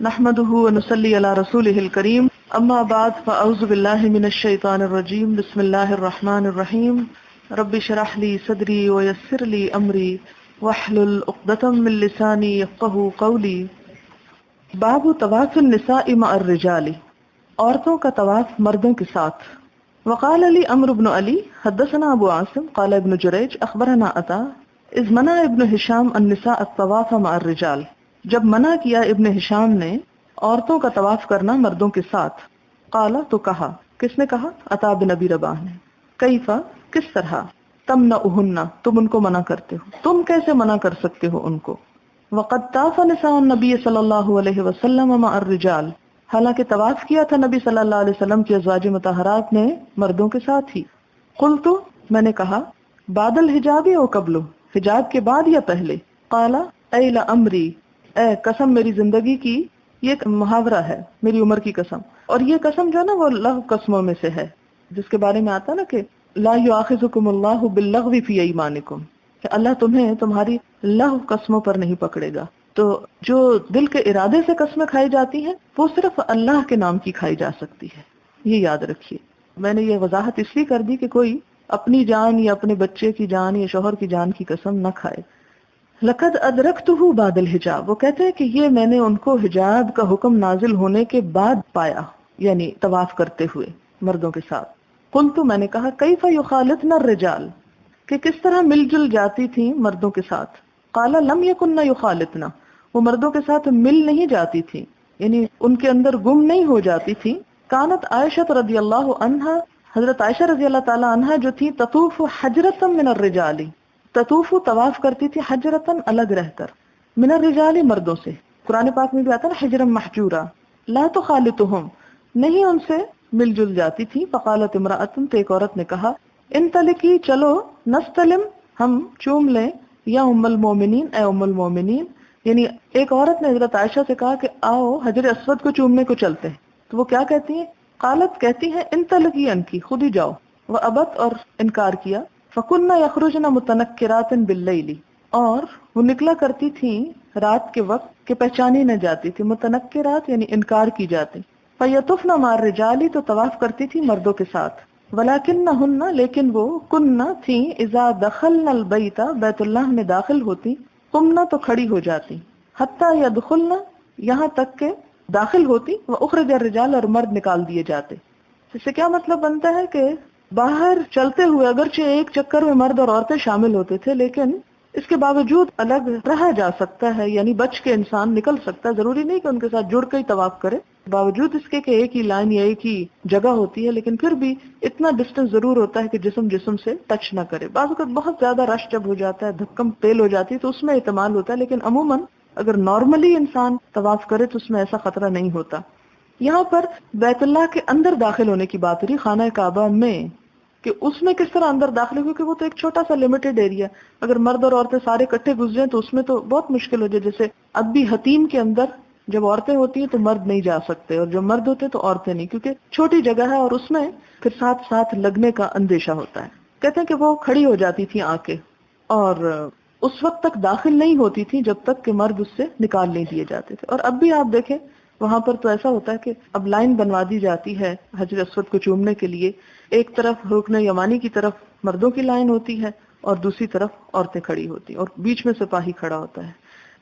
نحمده ونصلي على رسوله الكريم اما بعد فاعوذ بالله من الشيطان الرجيم بسم الله الرحمن الرحيم رب اشرح لي صدري ويسر لي امري واحلل عقدة من لساني يفقهوا قولي باب طواف النساء مع الرجال، عورتوں کا طواف مردوں کے ساتھ۔ وقال لي عمرو بن علي حدثنا ابو عاصم قال ابن جريج اخبرنا عطاء اذ منع ابن هشام النساء الطواف مع الرجال، جب منع کیا ابن ہشام نے عورتوں کا طواف کرنا مردوں کے ساتھ۔ قال تو کہا، کس نے کہا؟ عطا بن ابی رباح نے۔ کیفا، کس طرح؟ تمنعہن، تم ان کو منع کرتے ہو، تم کیسے منع کر سکتے ہو ان کو؟ وقد طاف نساء النبی صلی اللہ علیہ وسلم مع الرجال، حالانکہ طواف کیا تھا نبی صلی اللہ علیہ وسلم کی ازواج مطہرات نے مردوں کے ساتھ ہی۔ قلت، میں نے کہا، بعد الحجاب او قبل، حجاب کے بعد یا پہلے؟ قال اے لعمری، اے قسم میری زندگی کی، یہ ایک محاورہ ہے، میری عمر کی قسم، اور یہ قسم جو ہے نا وہ لغو قسموں میں سے ہے، جس کے بارے میں آتا نا کہ لا یؤاخذکم اللہ باللغو فی ایمانکم، کہ اللہ تمہیں تمہاری لغو قسموں پر نہیں پکڑے گا۔ تو جو دل کے ارادے سے قسمیں کھائی جاتی ہیں وہ صرف اللہ کے نام کی کھائی جا سکتی ہے، یہ یاد رکھیے۔ میں نے یہ وضاحت اس لیے کر دی کہ کوئی اپنی جان یا اپنے بچے کی جان یا شوہر کی جان کی قسم نہ کھائے۔ لقد ادرکتہ بعد الحجاب، وہ کہتے ہیں کہ یہ میں نے ان کو حجاب کا حکم نازل ہونے کے بعد پایا، یعنی طواف کرتے ہوئے مردوں کے ساتھ۔ قلت، میں نے کہا، کیف یخالطن الرجال، کہ کس طرح مل جل جاتی تھیں مردوں کے ساتھ؟ قال لم یکن یخالطن، وہ مردوں کے ساتھ مل نہیں جاتی تھیں، یعنی ان کے اندر گم نہیں ہو جاتی تھیں۔ کانت عائشہ رضی اللہ عنہا، حضرت عائشہ رضی اللہ تعالی عنہا جو تھی، تطوف حجرۃ من الرجال، تطوف طواف کرتی تھی حجرتن الگ رہ کر، من الرجال مردوں سے۔ قرآن پاک میں بھی آتا نا حجرا محجورا، لا تخالطہم، نہیں ان سے مل جل جاتی تھی۔ فقالت امرأۃ، تو ایک عورت نے کہا، انطلقی، چلو، نستلم، ہم چوم لیں، یا ام المومنین، اے ام المومنین، یعنی ایک عورت نے حضرت عائشہ سے کہا کہ آؤ حجر اسود کو چومنے کو چلتے ہیں، تو وہ کیا کہتی ہیں؟ قالت، کہتی ہیں، انطلقی، انکی، خود ہی جاؤ، وابت، اور انکار کیا۔ فکنہ یخرجن متنکرات باللیل، اور وہ نکلا کرتی تھیں رات کے وقت کہ پہچانی نہ جاتی تھی، متنکرات یعنی انکار کی جاتی۔ فیطفن مع الرجال، تو طواف کرتی تھی مردوں کے ساتھ۔ ولکنہن، لیکن وہ، کنہ تھیں، اذا دخلن البیت، بیت اللہ میں داخل ہوتی، قمنا، تو کھڑی ہو جاتی، حتی یدخلن، یہاں تک کہ داخل ہوتی، واخرج الرجال، اور مرد نکال دیے جاتے۔ اس سے کیا مطلب بنتا ہے کہ باہر چلتے ہوئے اگرچہ ایک چکر میں مرد اور عورتیں شامل ہوتے تھے، لیکن اس کے باوجود الگ رہا جا سکتا ہے، یعنی بچ کے انسان نکل سکتا ہے، ضروری نہیں کہ ان کے ساتھ جڑ کے ہی طواف کرے، باوجود اس کے کہ ایک ہی لائن یا ایک ہی جگہ ہوتی ہے، لیکن پھر بھی اتنا ڈسٹینس ضرور ہوتا ہے کہ جسم جسم سے ٹچ نہ کرے۔ بعض اوقات بہت زیادہ رش جب ہو جاتا ہے، دھکم تیل ہو جاتی ہے، تو اس میں احتمال ہوتا ہے، لیکن عموماً اگر نارملی انسان طواف کرے تو اس میں ایسا خطرہ نہیں ہوتا۔ یہاں پر بیت اللہ کے اندر داخل ہونے کی بات ہو رہی، خانہ کعبہ میں، کہ اس میں کس طرح اندر داخل ہو، کیونکہ وہ تو ایک چھوٹا سا لمیٹڈ ایریا، اگر مرد اور عورتیں سارے اکٹھے گھس جائیں تو اس میں تو بہت مشکل ہو جائے۔ جیسے اب بھی حتیم کے اندر جب عورتیں ہوتی ہیں تو مرد نہیں جا سکتے، اور جب مرد ہوتے تو عورتیں نہیں، کیونکہ چھوٹی جگہ ہے اور اس میں پھر ساتھ ساتھ لگنے کا اندیشہ ہوتا ہے۔ کہتے ہیں کہ وہ کھڑی ہو جاتی تھی آ کے، اور اس وقت تک داخل نہیں ہوتی تھی جب تک کہ مرد اس سے نکال نہیں دیے جاتے تھے۔ اور اب بھی آپ دیکھیں وہاں پر تو ایسا ہوتا ہے کہ اب لائن بنوا دی جاتی ہے حجر اسود کو چومنے کے لیے، ایک طرف رکن یمانی کی طرف مردوں کی لائن ہوتی ہے اور دوسری طرف عورتیں کھڑی ہوتی ہیں، اور بیچ میں سپاہی کھڑا ہوتا ہے،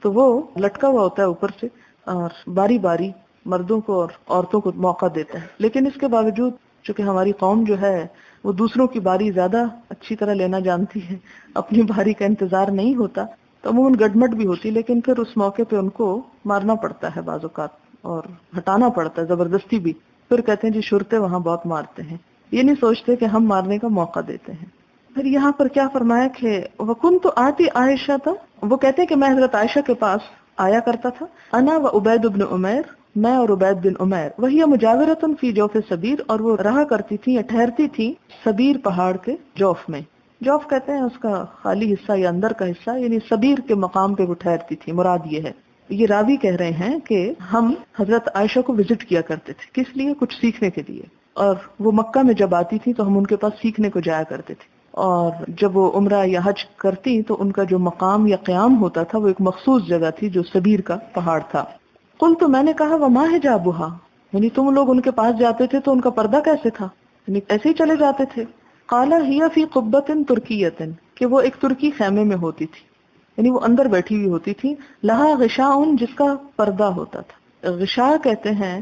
تو وہ لٹکا ہوا ہوتا ہے اوپر سے، اور باری باری مردوں کو اور عورتوں کو موقع دیتا ہے۔ لیکن اس کے باوجود چونکہ ہماری قوم جو ہے وہ دوسروں کی باری زیادہ اچھی طرح لینا جانتی ہے، اپنی باری کا انتظار نہیں ہوتا، تو عموماً گڈمٹ بھی ہوتی، لیکن پھر اس موقع پہ ان کو مارنا پڑتا ہے بعض اوقات، اور ہٹانا پڑتا ہے زبردستی بھی۔ پھر کہتے ہیں جی شرطے وہاں بہت مارتے ہیں، یہ نہیں سوچتے کہ ہم مارنے کا موقع دیتے ہیں۔ پھر یہاں پر کیا فرمایا کہ وَكُنْتُ آتِي عائشة، وہ کہتے ہیں کہ میں حضرت عائشہ کے پاس آیا کرتا تھا، انا و عبید بن عمیر، میں اور عبید بن عمیر، وہی مجاورۃ فی جوف سبیر، اور وہ رہا کرتی تھی یا ٹھہرتی تھی سبیر پہاڑ کے جوف میں۔ جوف کہتے ہیں اس کا خالی حصہ یا اندر کا حصہ، یعنی سبیر کے مقام پہ وہ ٹھہرتی تھی، مراد یہ ہے۔ یہ راوی کہہ رہے ہیں کہ ہم حضرت عائشہ کو وزٹ کیا کرتے تھے، کس لیے؟ کچھ سیکھنے کے لیے، اور وہ مکہ میں جب آتی تھی تو ہم ان کے پاس سیکھنے کو جایا کرتے تھے، اور جب وہ عمرہ یا حج کرتی تو ان کا جو مقام یا قیام ہوتا تھا وہ ایک مخصوص جگہ تھی جو سبیر کا پہاڑ تھا۔ قلت میں نے کہا وما حجابها، یعنی تم لوگ ان کے پاس جاتے تھے تو ان کا پردہ کیسے تھا، یعنی ایسے ہی چلے جاتے تھے. قال هي في قبة تركية، کہ وہ ایک ترکی خیمے میں ہوتی تھی، یعنی وہ اندر بیٹھی ہوئی ہوتی تھی. لہا غشاء، جس کا پردہ ہوتا تھا. غشاء کہتے ہیں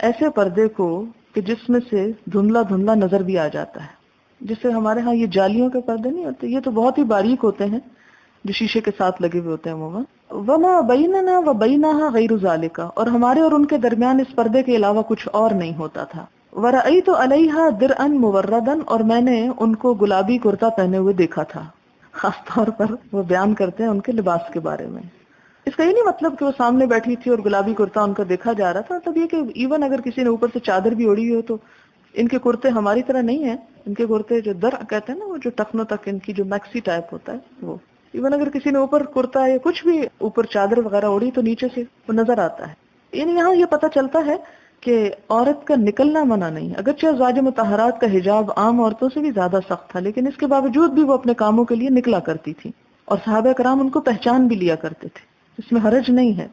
ایسے پردے کو کہ جس میں سے دھندلا دھندلا نظر بھی آ جاتا ہے، جسے ہمارے ہاں یہ جالیوں کے پردے نہیں ہوتے، یہ تو بہت ہی باریک ہوتے ہیں جو شیشے کے ساتھ لگے ہوئے ہوتے ہیں عموماً. وما بیننا و بینہا غیر ذالک، اور ہمارے اور ان کے درمیان اس پردے کے علاوہ کچھ اور نہیں ہوتا تھا. ورأیت علیہا درعا موردا، اور میں نے ان کو گلابی کرتا پہنے ہوئے دیکھا تھا. خاص طور پر وہ بیان کرتے ہیں ان کے لباس کے بارے میں. اس کا یہ نہیں مطلب کہ وہ سامنے بیٹھی تھی اور گلابی کرتا ان کا دیکھا جا رہا تھا، مطلب یہ کہ ایون اگر کسی نے اوپر سے چادر بھی اوڑی ہو تو ان کے کرتے ہماری طرح نہیں ہیں. ان کے کرتے جو درع کہتے ہیں نا، وہ جو ٹخنوں تک ان کی جو میکسی ٹائپ ہوتا ہے، وہ ایون اگر کسی نے اوپر کرتا یا کچھ بھی اوپر چادر وغیرہ اوڑی تو نیچے سے وہ نظر آتا ہے. یعنی یہاں یہ پتہ چلتا ہے کہ عورت کا نکلنا منع نہیں. اگرچہ ازواج مطہرات کا حجاب عام عورتوں سے بھی زیادہ سخت تھا، لیکن اس کے باوجود بھی وہ اپنے کاموں کے لیے نکلا کرتی تھی، اور صحابہ کرام ان کو پہچان بھی لیا کرتے تھے، اس میں حرج نہیں ہے.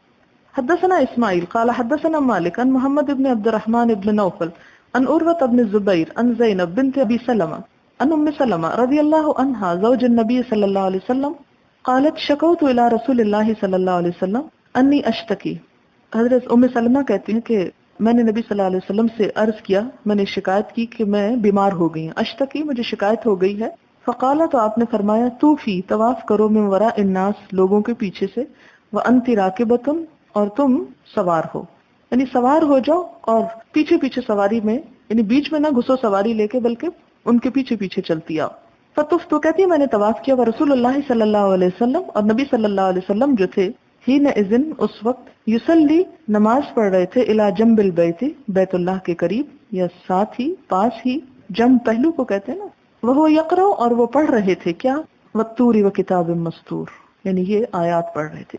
حدثنا اسماعیل قال حدثنا مالک عن محمد بن عبد الرحمن بن نوفل عن عروة بن الزبير عن زینب بنت ابی سلمہ عن ام سلمہ رضی اللہ عنہا زوج النبی صلی اللہ علیہ وسلم قالت شکوت الى رسول اللہ صلی اللہ علیہ وسلم انی اشتکی. حضرت ام سلمہ کہتی ہیں کہ میں نے نبی صلی اللہ علیہ وسلم سے عرض کیا، میں نے شکایت کی کہ میں بیمار ہو گئی ہوں. اشتکی، مجھے شکایت ہو گئی ہے. فقال، تو آپ نے فرمایا طوفی، طواف کرو من وراء الناس، لوگوں کے پیچھے سے، وانت راکبۃ، اور تم سوار ہو، یعنی سوار ہو جاؤ اور پیچھے پیچھے سواری میں، یعنی بیچ میں نہ گھسو سواری لے کے، بلکہ ان کے پیچھے پیچھے چلتی آؤ. فطفت، تو کہتی ہے میں نے طواف کیا، ورسول اللہ صلی اللہ علیہ وسلم، اور نبی صلی اللہ علیہ وسلم جو تھے، ہی نہ اذن، اس وقت، یصلی، نماز پڑھ رہے تھے، الی جنب البیت، بیت اللہ کے قریب یا ساتھ ہی پاس ہی، جنب پہلو کو کہتے ہیں نا. وہ یقرأ، اور وہ پڑھ رہے تھے کیا، والطور وکتاب مستور، یعنی یہ آیات پڑھ رہے تھے.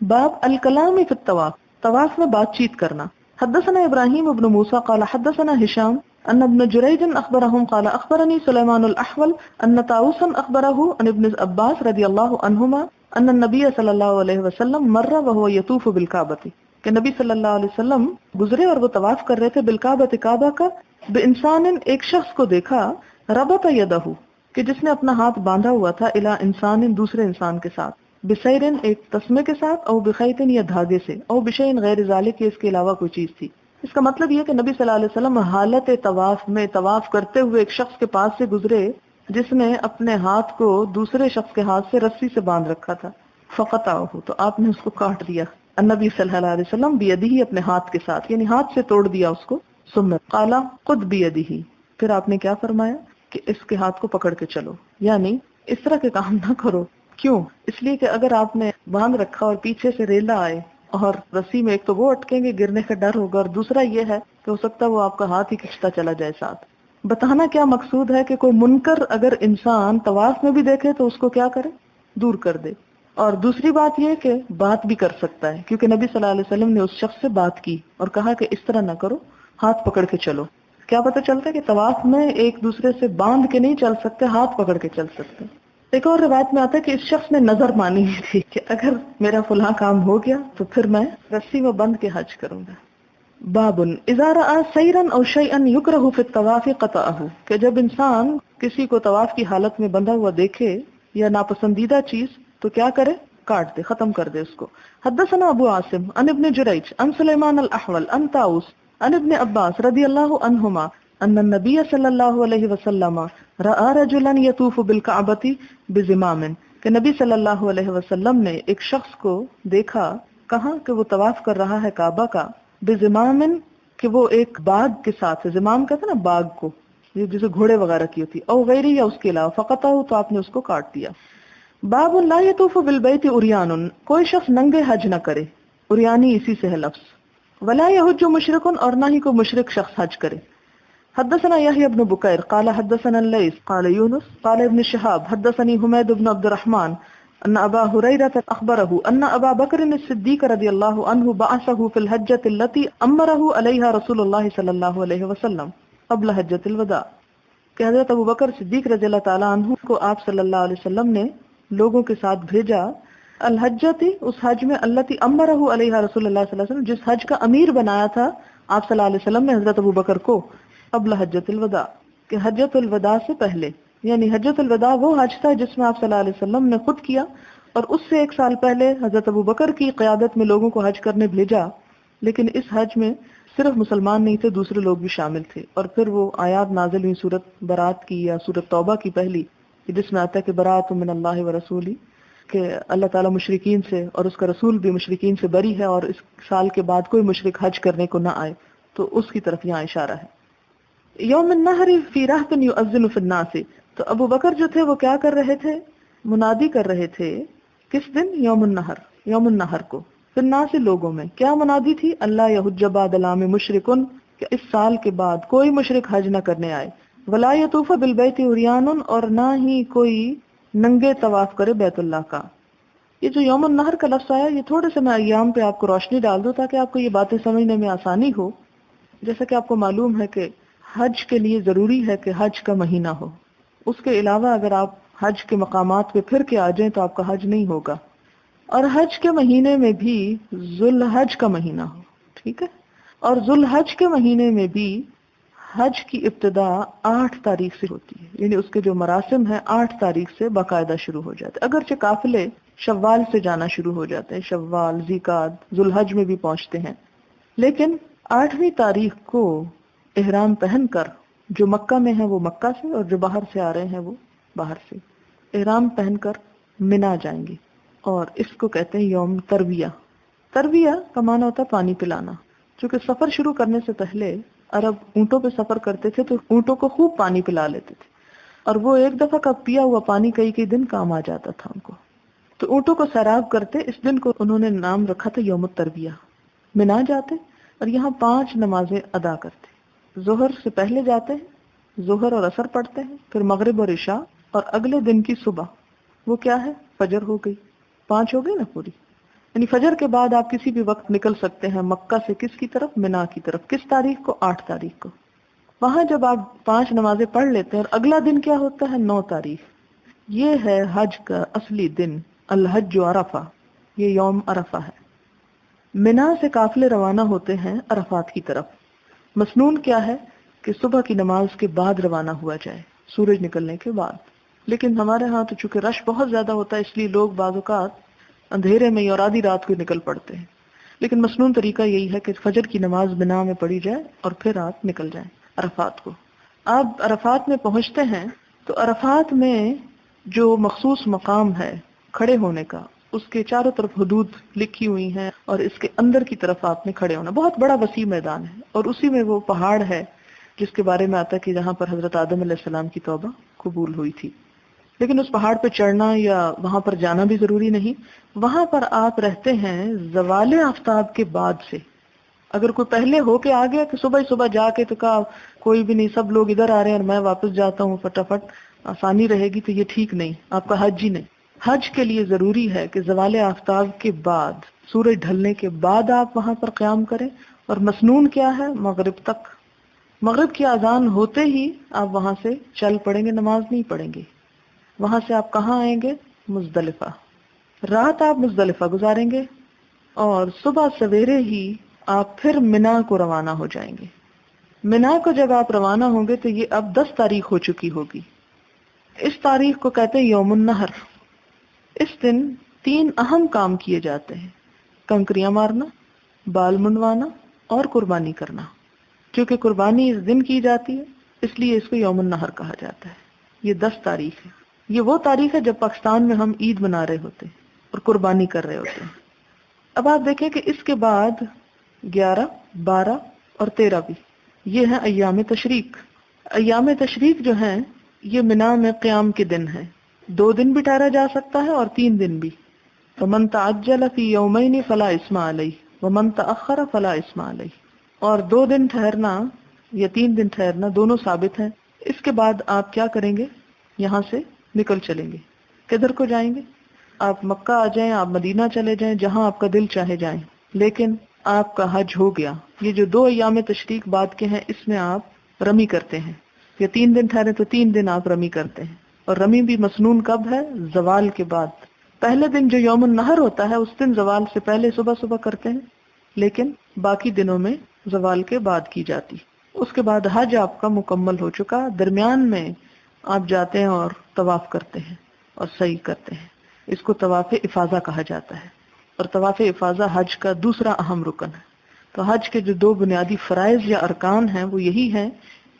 باب الکلام فی الطواف، طواف میں بات چیت کرنا. حدثنا ابراہیم ابن موسیٰ قال حدثنا ہشام ان ابن جریج اخبرهم قال اخبرني سلیمان الاحول ان طاووسا اخبره عن ابن عباس رضی اللہ عنہما ان النبی صلی اللہ علیہ وسلم مر وهو يطوف بالکعبۃ، کہ نبی صلی اللہ علیہ وسلم گزرے اور وہ طواف کر رہے تھے، بالکعبۃ، کعبہ کا، بانسان، ایک شخص کو دیکھا، ربط یدہ، کہ جس نے اپنا ہاتھ باندھا ہوا تھا، الی انسان، دوسرے انسان کے ساتھ، بسیرن، ایک تسمے کے ساتھ، او بخیتن، یا دھاگے سے، او بشین غیر ذالک، کہ اس کے علاوہ کوئی چیز تھی. اس کا مطلب یہ کہ نبی صلی اللہ علیہ وسلم حالت طواف میں طواف کرتے ہوئے ایک شخص کے پاس سے گزرے جس نے اپنے ہاتھ کو دوسرے شخص کے ہاتھ سے رسی سے باندھ رکھا تھا. فقطعہ، تو آپ نے اس کو کاٹ دیا. النبی صلی اللہ علیہ وسلم بیدہ، اپنے ہاتھ کے ساتھ، یعنی ہاتھ سے توڑ دیا اس کو. ثم قال خذ بیدہ، پھر آپ نے کیا فرمایا کہ اس کے ہاتھ کو پکڑ کے چلو، یعنی اس طرح کے کام نہ کرو. کیوں؟ اس لیے کہ اگر آپ نے باندھ رکھا اور پیچھے سے ریلا آئے اور رسی میں، ایک تو وہ اٹکیں گے، گرنے کا ڈر ہوگا، اور دوسرا یہ ہے کہ ہو سکتا ہے وہ آپ کا ہاتھ ہی کھینچتا چلا جائے ساتھ. بتانا کیا مقصود ہے کہ کوئی منکر اگر انسان طواف میں بھی دیکھے تو اس کو کیا کرے، دور کر دے. اور دوسری بات یہ کہ بات بھی کر سکتا ہے، کیونکہ نبی صلی اللہ علیہ وسلم نے اس شخص سے بات کی اور کہا کہ اس طرح نہ کرو، ہاتھ پکڑ کے چلو. کیا پتہ چلتا ہے کہ طواف میں ایک دوسرے سے باندھ کے نہیں چل سکتے، ہاتھ پکڑ کے چل سکتے. ایک اور روایت میں آتا ہے کہ اس شخص نے نظر مانی تھی کہ اگر میرا فلاں کام ہو گیا تو پھر میں رسی میں بند کے حج کروں گا. باب اذا رأى سیرا او شیئا یکرہ فی الطواف قطعہ، کہ جب انسان کسی کو طواف کی حالت میں بندھا ہوا دیکھے یا ناپسندیدہ چیز تو کیا کرے، کاٹ دے، ختم کر دے اس کو. حدثنا ابو عاصم عن ابن جریج عن سلیمان الاحول عن طاووس عن ابن عباس رضی اللہ عنہما ان النبی صلی اللہ علیہ وسلم رأى رجلا یطوف بالکعبۃ بزمام، کہ نبی صلی اللہ علیہ وسلم نے ایک شخص کو دیکھا، کہاں کہ وہ طواف کر رہا ہے کعبہ کا، بزمام، کہ وہ ایک باغ کے ساتھ ہے. زمام کہتے ہیں نا باغ کو، یہ جیسے گھوڑے وغیرہ کی ہوتی، او غیری، یا اس کے علاوہ، فقطہ، تو آپ نے اس کو کاٹ دیا. باب لا یطوف بالبیت عریان، کوئی شخص ننگے حج نہ کرے، عریانی اسی سے ہے لفظ. ولا یحج مشرک، اور نہ ہی کوئی مشرک شخص حج کرے. حدثنا یحیی بن بکیر قال حدثنا اللیث قال یونس قال ابن شہاب حدثني حمید بن عبد الرحمن ان ابا ہریرہ اخبره ان ابا بکر الصدیق رضی اللہ عنہ بعثه في الحجۃ التي امره علیہا رسول اللہ صلی اللہ علیہ وسلم قبل حجۃ الوداع، کہ حضرت ابو بکر صدیق رضی اللہ تعالی عنہ کو آپ صلی اللہ علیہ وسلم نے لوگوں کے ساتھ بھیجا الحجتی اس حج میں التی امرہ علیہ رسول اللہ صلی اللہ علیہ وسلم جس حج کا امیر بنایا تھا آپ صلی اللہ علیہ وسلم نے حضرت ابوبکر کو قبل حجۃ الوداع کہ حجۃ الوداع سے پہلے، یعنی حجۃ الوداع وہ حج تھا جس میں آپ صلی اللہ علیہ وسلم نے خود کیا، اور اس سے 1 سال پہلے حضرت ابوبکر کی قیادت میں لوگوں کو حج کرنے بھیجا، لیکن اس حج میں صرف مسلمان نہیں تھے، دوسرے لوگ بھی شامل تھے، اور پھر وہ آیات نازل ہوئی سورۃ برات کی یا سورۃ توبہ کی پہلی، جس میں آتا ہے کہ برات من اللہ و رسولی، کہ اللہ تعالیٰ مشرکین سے اور اس کا رسول بھی مشرکین سے بری ہے، اور اس سال کے بعد کوئی مشرک حج کرنے کو نہ آئے، تو اس کی طرف یہاں اشارہ ہے۔ یوم النحر فی رہط یؤذن فی الناس، تو ابو بکر جو تھے وہ کیا کر رہے تھے؟ منادی کر رہے تھے کس دن؟ یوم النحر، یوم النحر کو، فی الناس لوگوں میں۔ کیا منادی تھی؟ اللہ یحج بعد العام مشرکن، کہ اس سال کے بعد کوئی مشرک حج نہ کرنے آئے، ولا یطوف بالبیت عریان، اور نہ ہی کوئی ننگے طواف کرے بیت اللہ کا۔ یہ جو یوم النحر کا لفظ آیا، یہ تھوڑے سے میں ایام پہ آپ کو روشنی ڈال دوں تاکہ آپ کو یہ باتیں سمجھنے میں آسانی ہو۔ جیسا کہ آپ کو معلوم ہے کہ حج کے لیے ضروری ہے کہ حج کا مہینہ ہو، اس کے علاوہ اگر آپ حج کے مقامات پہ پھر کے آ جائیں تو آپ کا حج نہیں ہوگا، اور حج کے مہینے میں بھی ذوالحج کا مہینہ ہو، ٹھیک ہے، اور ذوالحج کے مہینے میں بھی حج کی ابتدا 8 تاریخ سے ہوتی ہے، یعنی اس کے جو مراسم ہیں 8 تاریخ سے باقاعدہ شروع ہو جاتے ہیں، اگرچہ قافلے شوال سے جانا شروع ہو جاتے ہیں، شوال، ذیقعد، ذوالحج میں بھی پہنچتے ہیں، لیکن 8ویں تاریخ کو احرام پہن کر جو مکہ میں ہیں وہ مکہ سے، اور جو باہر سے آ رہے ہیں وہ باہر سے، احرام پہن کر منا جائیں گے، اور اس کو کہتے ہیں یوم ترویہ۔ ترویہ کا معنی ہوتا ہے پانی پلانا، چونکہ سفر شروع کرنے سے پہلے عرب اونٹوں پہ سفر کرتے تھے تو اونٹوں کو خوب پانی پلا لیتے تھے، اور وہ ایک دفعہ کا پیا ہوا پانی کئی کئی دن کام آ جاتا تھا ان کو، تو اونٹوں کو سیراب کرتے، اس دن کو انہوں نے نام رکھا تھا یوم الترویہ۔ منا جاتے اور یہاں 5 نمازیں ادا کرتے، ظہر سے پہلے جاتے ہیں، ظہر اور عصر پڑھتے ہیں، پھر مغرب اور عشاء، اور اگلے دن کی صبح وہ کیا ہے؟ فجر ہو گئی، 5 ہو گئی نا پوری، یعنی فجر کے بعد آپ کسی بھی وقت نکل سکتے ہیں مکہ سے، کس کی طرف؟ منا کی طرف۔ کس تاریخ کو؟ 8 تاریخ کو۔ وہاں جب آپ 5 نمازیں پڑھ لیتے ہیں، اور اگلا دن کیا ہوتا ہے؟ 9 تاریخ، یہ ہے حج کا اصلی دن، الحج عرفہ، یہ یوم عرفہ ہے۔ منا سے قافلے روانہ ہوتے ہیں عرفات کی طرف۔ مسنون کیا ہے کہ صبح کی نماز کے بعد روانہ ہوا جائے، سورج نکلنے کے بعد، لیکن ہمارے ہاں تو چونکہ رش بہت زیادہ ہوتا ہے، اس لیے لوگ بعض اوقات اندھیرے میں اور آدھی رات کو نکل پڑتے ہیں، لیکن مسنون طریقہ یہی ہے کہ فجر کی نماز منا میں پڑھی جائے اور پھر آپ نکل جائیں عرفات کو۔ آپ عرفات میں پہنچتے ہیں تو عرفات میں جو مخصوص مقام ہے کھڑے ہونے کا، اس کے چاروں طرف حدود لکھی ہوئی ہیں، اور اس کے اندر کی طرف آپ نے کھڑے ہونا، بہت بڑا وسیع میدان ہے، اور اسی میں وہ پہاڑ ہے جس کے بارے میں آتا ہے کہ جہاں پر حضرت آدم علیہ السلام کی توبہ قبول ہوئی تھی۔ لیکن اس پہاڑ پہ چڑھنا یا وہاں پر جانا بھی ضروری نہیں، وہاں پر آپ رہتے ہیں زوال آفتاب کے بعد سے۔ اگر کوئی پہلے ہو کے آ گیا کہ صبح ہی صبح جا کے تو کہا کوئی بھی نہیں، سب لوگ ادھر آ رہے ہیں اور میں واپس جاتا ہوں فٹافٹ، آسانی رہے گی، تو یہ ٹھیک نہیں، آپ کا حج ہی نہیں۔ حج کے لیے ضروری ہے کہ زوال آفتاب کے بعد، سورج ڈھلنے کے بعد آپ وہاں پر قیام کریں، اور مسنون کیا ہے؟ مغرب تک۔ مغرب کی اذان ہوتے ہی آپ وہاں سے چل پڑیں گے، نماز نہیں پڑھیں گے۔ وہاں سے آپ کہاں آئیں گے؟ مزدلفہ۔ رات آپ مزدلفہ گزاریں گے، اور صبح سویرے ہی آپ پھر منا کو روانہ ہو جائیں گے۔ منا کو جب آپ روانہ ہوں گے تو یہ اب 10 تاریخ ہو چکی ہوگی۔ اس تاریخ کو کہتے ہیں یوم النحر۔ اس دن 3 اہم کام کیے جاتے ہیں: کنکریاں مارنا، بال منڈوانا، اور قربانی کرنا۔ کیونکہ قربانی اس دن کی جاتی ہے اس لیے اس کو یوم النحر کہا جاتا ہے۔ یہ 10 تاریخ ہے، یہ وہ تاریخ ہے جب پاکستان میں ہم عید منا رہے ہوتے ہیں اور قربانی کر رہے ہوتے ہیں۔ اب آپ دیکھیں کہ اس کے بعد 11، 12 اور 13 بھی، یہ ہیں ایام تشریق۔ ایام تشریق جو ہیں یہ منا میں قیام کے دن ہیں، 2 دن بھی ٹھہرا جا سکتا ہے اور 3 دن بھی۔ فَمَن تَعَجَّلَ فِي يَوْمَيْنِ فَلَا إِثْمَ عَلَيْهِ وَمَن تَأَخَّرَ فَلَا إِثْمَ عَلَيْهِ۔ اور 2 دن ٹھہرنا یا 3 دن ٹھہرنا دونوں ثابت ہیں۔ اس کے بعد آپ کیا کریں گے؟ یہاں سے نکل چلیں گے۔ کدھر کو جائیں گے؟ آپ مکہ آ جائیں، آپ مدینہ چلے جائیں، جہاں آپ کا دل چاہے جائیں، لیکن آپ کا حج ہو گیا۔ یہ جو 2 ایام تشریق بعد کے ہیں اس میں آپ رمی کرتے ہیں، یا 3 دن ٹھہرے تو 3 دن آپ رمی کرتے ہیں، اور رمی بھی مسنون کب ہے؟ زوال کے بعد، پہلے دن جو یوم النہر ہوتا ہے اس دن زوال سے پہلے صبح صبح کرتے ہیں، لیکن باقی دنوں میں زوال کے بعد کی جاتی۔ اس کے بعد حج آپ کا مکمل ہو چکا، درمیان میں آپ جاتے ہیں اور طواف کرتے ہیں اور سعی کرتے ہیں، اس کو طواف افاضہ کہا جاتا ہے، اور طواف افاضہ حج کا دوسرا اہم رکن ہے۔ تو حج کے جو دو بنیادی فرائض یا ارکان ہیں وہ یہی ہیں،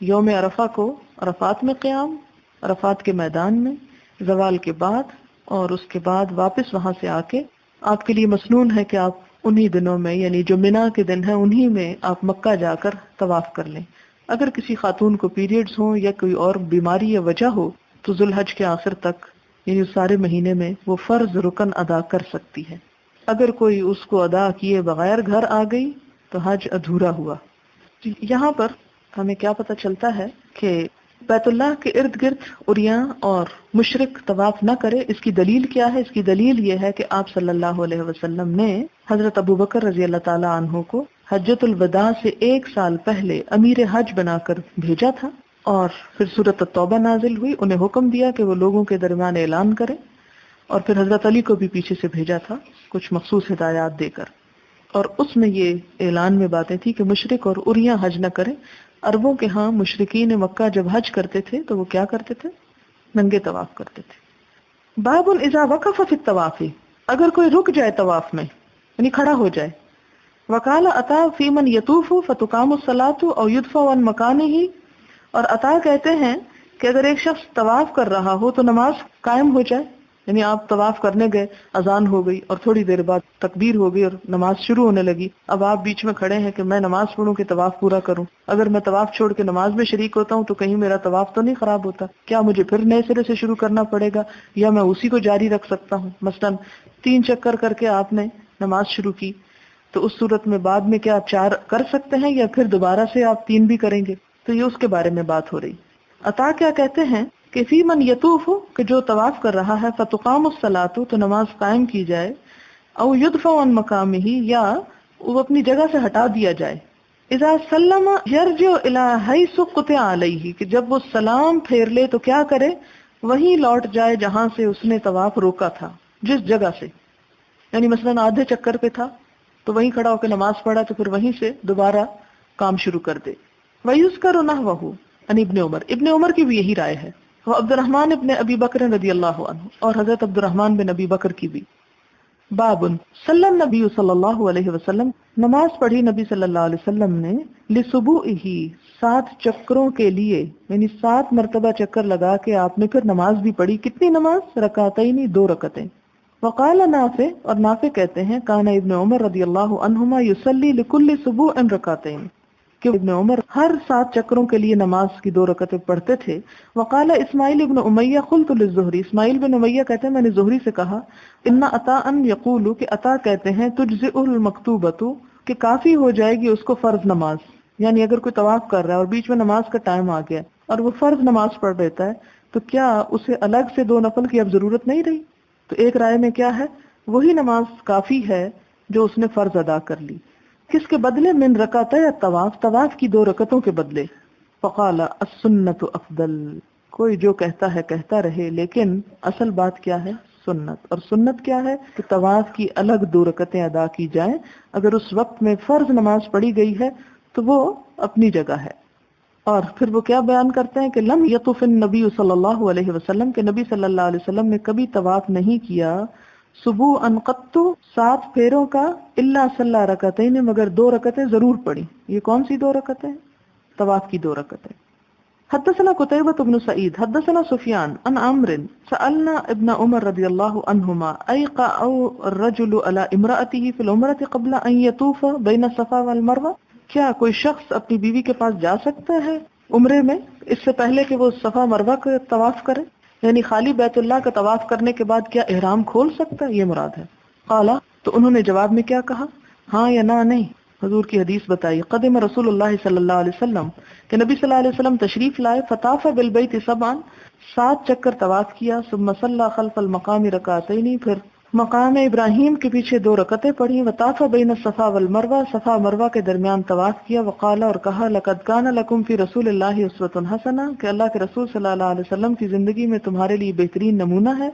یوم عرفہ کو عرفات میں قیام، عرفات کے میدان میں زوال کے بعد، اور اس کے بعد واپس وہاں سے آ کے آپ کے لیے مسنون ہے کہ آپ انہی دنوں میں، یعنی جو منا کے دن ہیں انہی میں آپ مکہ جا کر طواف کر لیں۔ اگر کسی خاتون کو پیریڈز ہوں یا کوئی اور بیماری یا وجہ ہو تو ذوالحج کے آخر تک، یعنی اس سارے مہینے میں وہ فرض رکن ادا کر سکتی ہے۔ اگر کوئی اس کو ادا کیے بغیر گھر آ گئی تو حج ادھورا ہوا۔ یہاں پر ہمیں کیا پتہ چلتا ہے کہ بیت اللہ کے ارد گرد عریاں اور مشرک طواف نہ کرے، اس کی دلیل کیا ہے؟ اس کی دلیل یہ ہے کہ آپ صلی اللہ علیہ وسلم نے حضرت ابوبکر رضی اللہ تعالی عنہ کو حجۃ الوداع سے 1 سال پہلے امیر حج بنا کر بھیجا تھا، اور پھر سورۃ التوبہ نازل ہوئی، انہیں حکم دیا کہ وہ لوگوں کے درمیان اعلان کریں، اور پھر حضرت علی کو بھی پیچھے سے بھیجا تھا کچھ مخصوص ہدایات دے کر، اور اس میں یہ اعلان میں باتیں تھی کہ مشرک اور عریاں حج نہ کریں۔ عربوں کے ہاں مشرکین مکہ جب حج کرتے تھے تو وہ کیا کرتے تھے؟ ننگے طواف کرتے تھے۔ باب اذا وقف فی الطواف، اگر کوئی رک جائے طواف میں یعنی کھڑا ہو جائے، وقال عطا فی من یطوف فتقام الصلاۃ او یدفع عن مکانہ، اور عطا کہتے ہیں کہ اگر ایک شخص طواف کر رہا ہو تو نماز قائم ہو جائے، یعنی آپ طواف کرنے گئے، اذان ہو گئی اور تھوڑی دیر بعد تکبیر ہو گئی اور نماز شروع ہونے لگی، اب آپ بیچ میں کھڑے ہیں کہ میں نماز پڑھوں کہ طواف پورا کروں، اگر میں طواف چھوڑ کے نماز میں شریک ہوتا ہوں تو کہیں میرا طواف تو نہیں خراب ہوتا، کیا مجھے پھر نئے سرے سے شروع کرنا پڑے گا یا میں اسی کو جاری رکھ سکتا ہوں؟ مثلاً 3 چکر کر کے آپ نے نماز شروع کی، تو اس صورت میں بعد میں کیا آپ 4 کر سکتے ہیں یا پھر دوبارہ سے آپ 3 بھی کریں گے؟ تو یہ اس کے بارے میں بات ہو رہی۔ عطا کیا کہتے ہیں کہ فی من یطوف، کہ جو طواف کر رہا ہے، فتقام الصلاۃ، تو نماز قائم کی جائے، او یدفع عن مقامہ، یا وہ اپنی جگہ سے ہٹا دیا جائے، اذا سلم یرجع الی حیث قطع علیہ، کہ جب وہ سلام پھیر لے تو کیا کرے؟ وہیں لوٹ جائے جہاں سے اس نے طواف روکا تھا، جس جگہ سے، یعنی مثلاً آدھے چکر پہ تھا تو وہیں کھڑا ہو کے نماز پڑھا تو پھر وہیں سے دوبارہ کام شروع کر دے۔ وَيُذْكَرُ نَحْوَهُ عن ابن عمر، ابن عمر کی بھی یہی رائے ہے، وہ عبد الرحمن ابن ابی بکر رضی اللہ عنہ، اور حضرت عبد الرحمن بن ابی بکر کی بھی۔ باب صلی النبی صلی اللہ علیہ وسلم، نماز پڑھی نبی صلی اللہ علیہ وسلم نے، لسبوئہ، 7 چکروں کے لیے، یعنی 7 مرتبہ چکر لگا کے آپ نے پھر نماز بھی پڑھی۔ کتنی نماز؟ رکعتین، 2 رکعتیں۔ وقال نافع، اور نافع کہتے ہیں، کان ابن عمر رضی اللہ عنہما یصلی لکل سبوع رکعتین، کہ ابن عمر ہر 7 چکروں کے لیے نماز کی 2 رکعتیں پڑھتے تھے۔ وقال اسماعیل ابن امیہ قلت للزہری، اسماعیل بن امیہ کہتے ہیں میں نے زہری سے کہا، ان عطاء یقول، کہ عطا کہتے ہیں، تجزئ المکتوبۃ، کہ کافی ہو جائے گی اس کو فرض نماز، یعنی اگر کوئی طواف کر رہا ہے اور بیچ میں نماز کا ٹائم آ گیا اور وہ فرض نماز پڑھ لیتا ہے تو کیا اسے الگ سے 2 نفل کی اب ضرورت نہیں رہی؟ تو ایک رائے میں کیا ہے، وہی نماز کافی ہے جو اس نے فرض ادا کر لی۔ کس کے بدلے؟ من رکعتہ طواف، طواف کی 2 رکعتوں کے بدلے۔ فقال السنت افضل، کوئی جو کہتا ہے کہتا رہے، لیکن اصل بات کیا ہے؟ سنت۔ اور سنت کیا ہے؟ کہ طواف کی الگ 2 رکعتیں ادا کی جائیں، اگر اس وقت میں فرض نماز پڑھی گئی ہے تو وہ اپنی جگہ ہے۔ اور پھر وہ کیا بیان کرتے ہیں کہ لم یطف النبی صلی اللہ علیہ وسلم، کہ نبی صلی اللہ علیہ وسلم نے کبھی طواف نہیں کیا، سبوعا قط، 7 پھیروں کا، الا صلی رکعتین، مگر 2 رکعتیں ضرور پڑھی۔ یہ کون سی 2 رکعتیں؟ طواف کی 2 رکعتیں۔ حدثنا قتيبة بن سعيد حدثنا سفيان عن عمرو سألنا ابن عمر رضي الله عنهما أيقع الرجل على امرأته في العمرة قبل أن يطوف بين الصفا والمروة، کیا کوئی شخص اپنی بیوی کے پاس جا سکتا ہے عمرے میں اس سے پہلے کہ وہ صفا مروہ کا طواف کرے؟ یعنی خالی بیت اللہ کا طواف کرنے کے بعد کیا احرام کھول سکتا ہے؟ یہ مراد ہے۔ قالا، تو انہوں نے جواب میں کیا کہا؟ ہاں یا نہ؟ نہیں۔ حضور کی حدیث بتائی، قدم رسول اللہ صلی اللہ علیہ وسلم، کہ نبی صلی اللہ علیہ وسلم تشریف لائے، فطاف بالبیت سبعا، 7 چکر طواف کیا، ثم صلی خلف المقام رکعتین، پھر مقام ابراہیم کے پیچھے 2 رکعتیں پڑھی، وطاف بین الصفا والمروہ، صفا مروہ کے درمیان طواف کیا، وقال، اور کہا، لقد کان لکم فی رسول اللہ اسوۃ حسنہ، کہ اللہ کے رسول صلی اللہ علیہ وسلم کی زندگی میں تمہارے لیے بہترین نمونہ ہے۔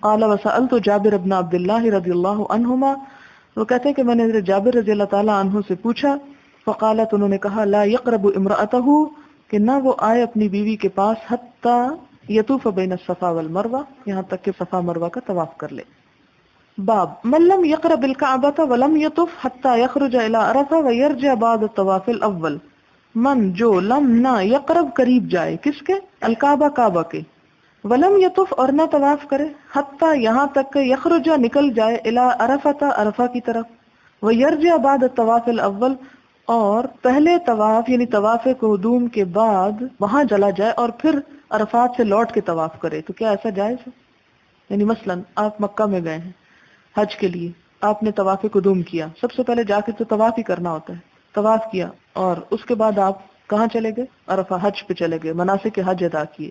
قال وسألت جابر بن عبد الله رضی اللہ عنہما، وہ کہتے ہیں کہ میں نے حضرت جابر رضی اللہ تعالی عنہ سے پوچھا، فقالت انہوں نے کہا لا يقرب امرأته، کہ نہ وہ آئے اپنی بیوی کے پاس حتی یطوف بین الصفا والمروہ، یہاں تک کہ صفا مروہ کا طواف کر لے۔ باب من لم يقرب الكعبة ولم يطف حتى يخرج الى عرفہ ويرجع بعد الطواف الاول، من جو لم نہ یقرب قریب جائے، کس کے؟ الکعبہ کعبہ کے، ولم یطف اور نہ طواف کرے، حتی یہاں تک کہ یخرج نکل جائے الی عرفہ عرفہ کی طرف، ویرجع بعد الطواف الاول اور پہلے طواف یعنی طواف قدوم کے بعد وہاں چلا جائے اور پھر عرفات سے لوٹ کے طواف کرے، تو کیا ایسا جائز ہے؟ یعنی مثلا آپ مکہ میں گئے ہیں حج کے لیے، آپ نے طواف قدوم کیا، سب سے پہلے جا کے تو طواف ہی کرنا ہوتا ہے، طواف کیا اور اس کے بعد آپ کہاں چلے گئے؟ عرفہ، حج پہ چلے گئے، مناسک حج ادا کیے،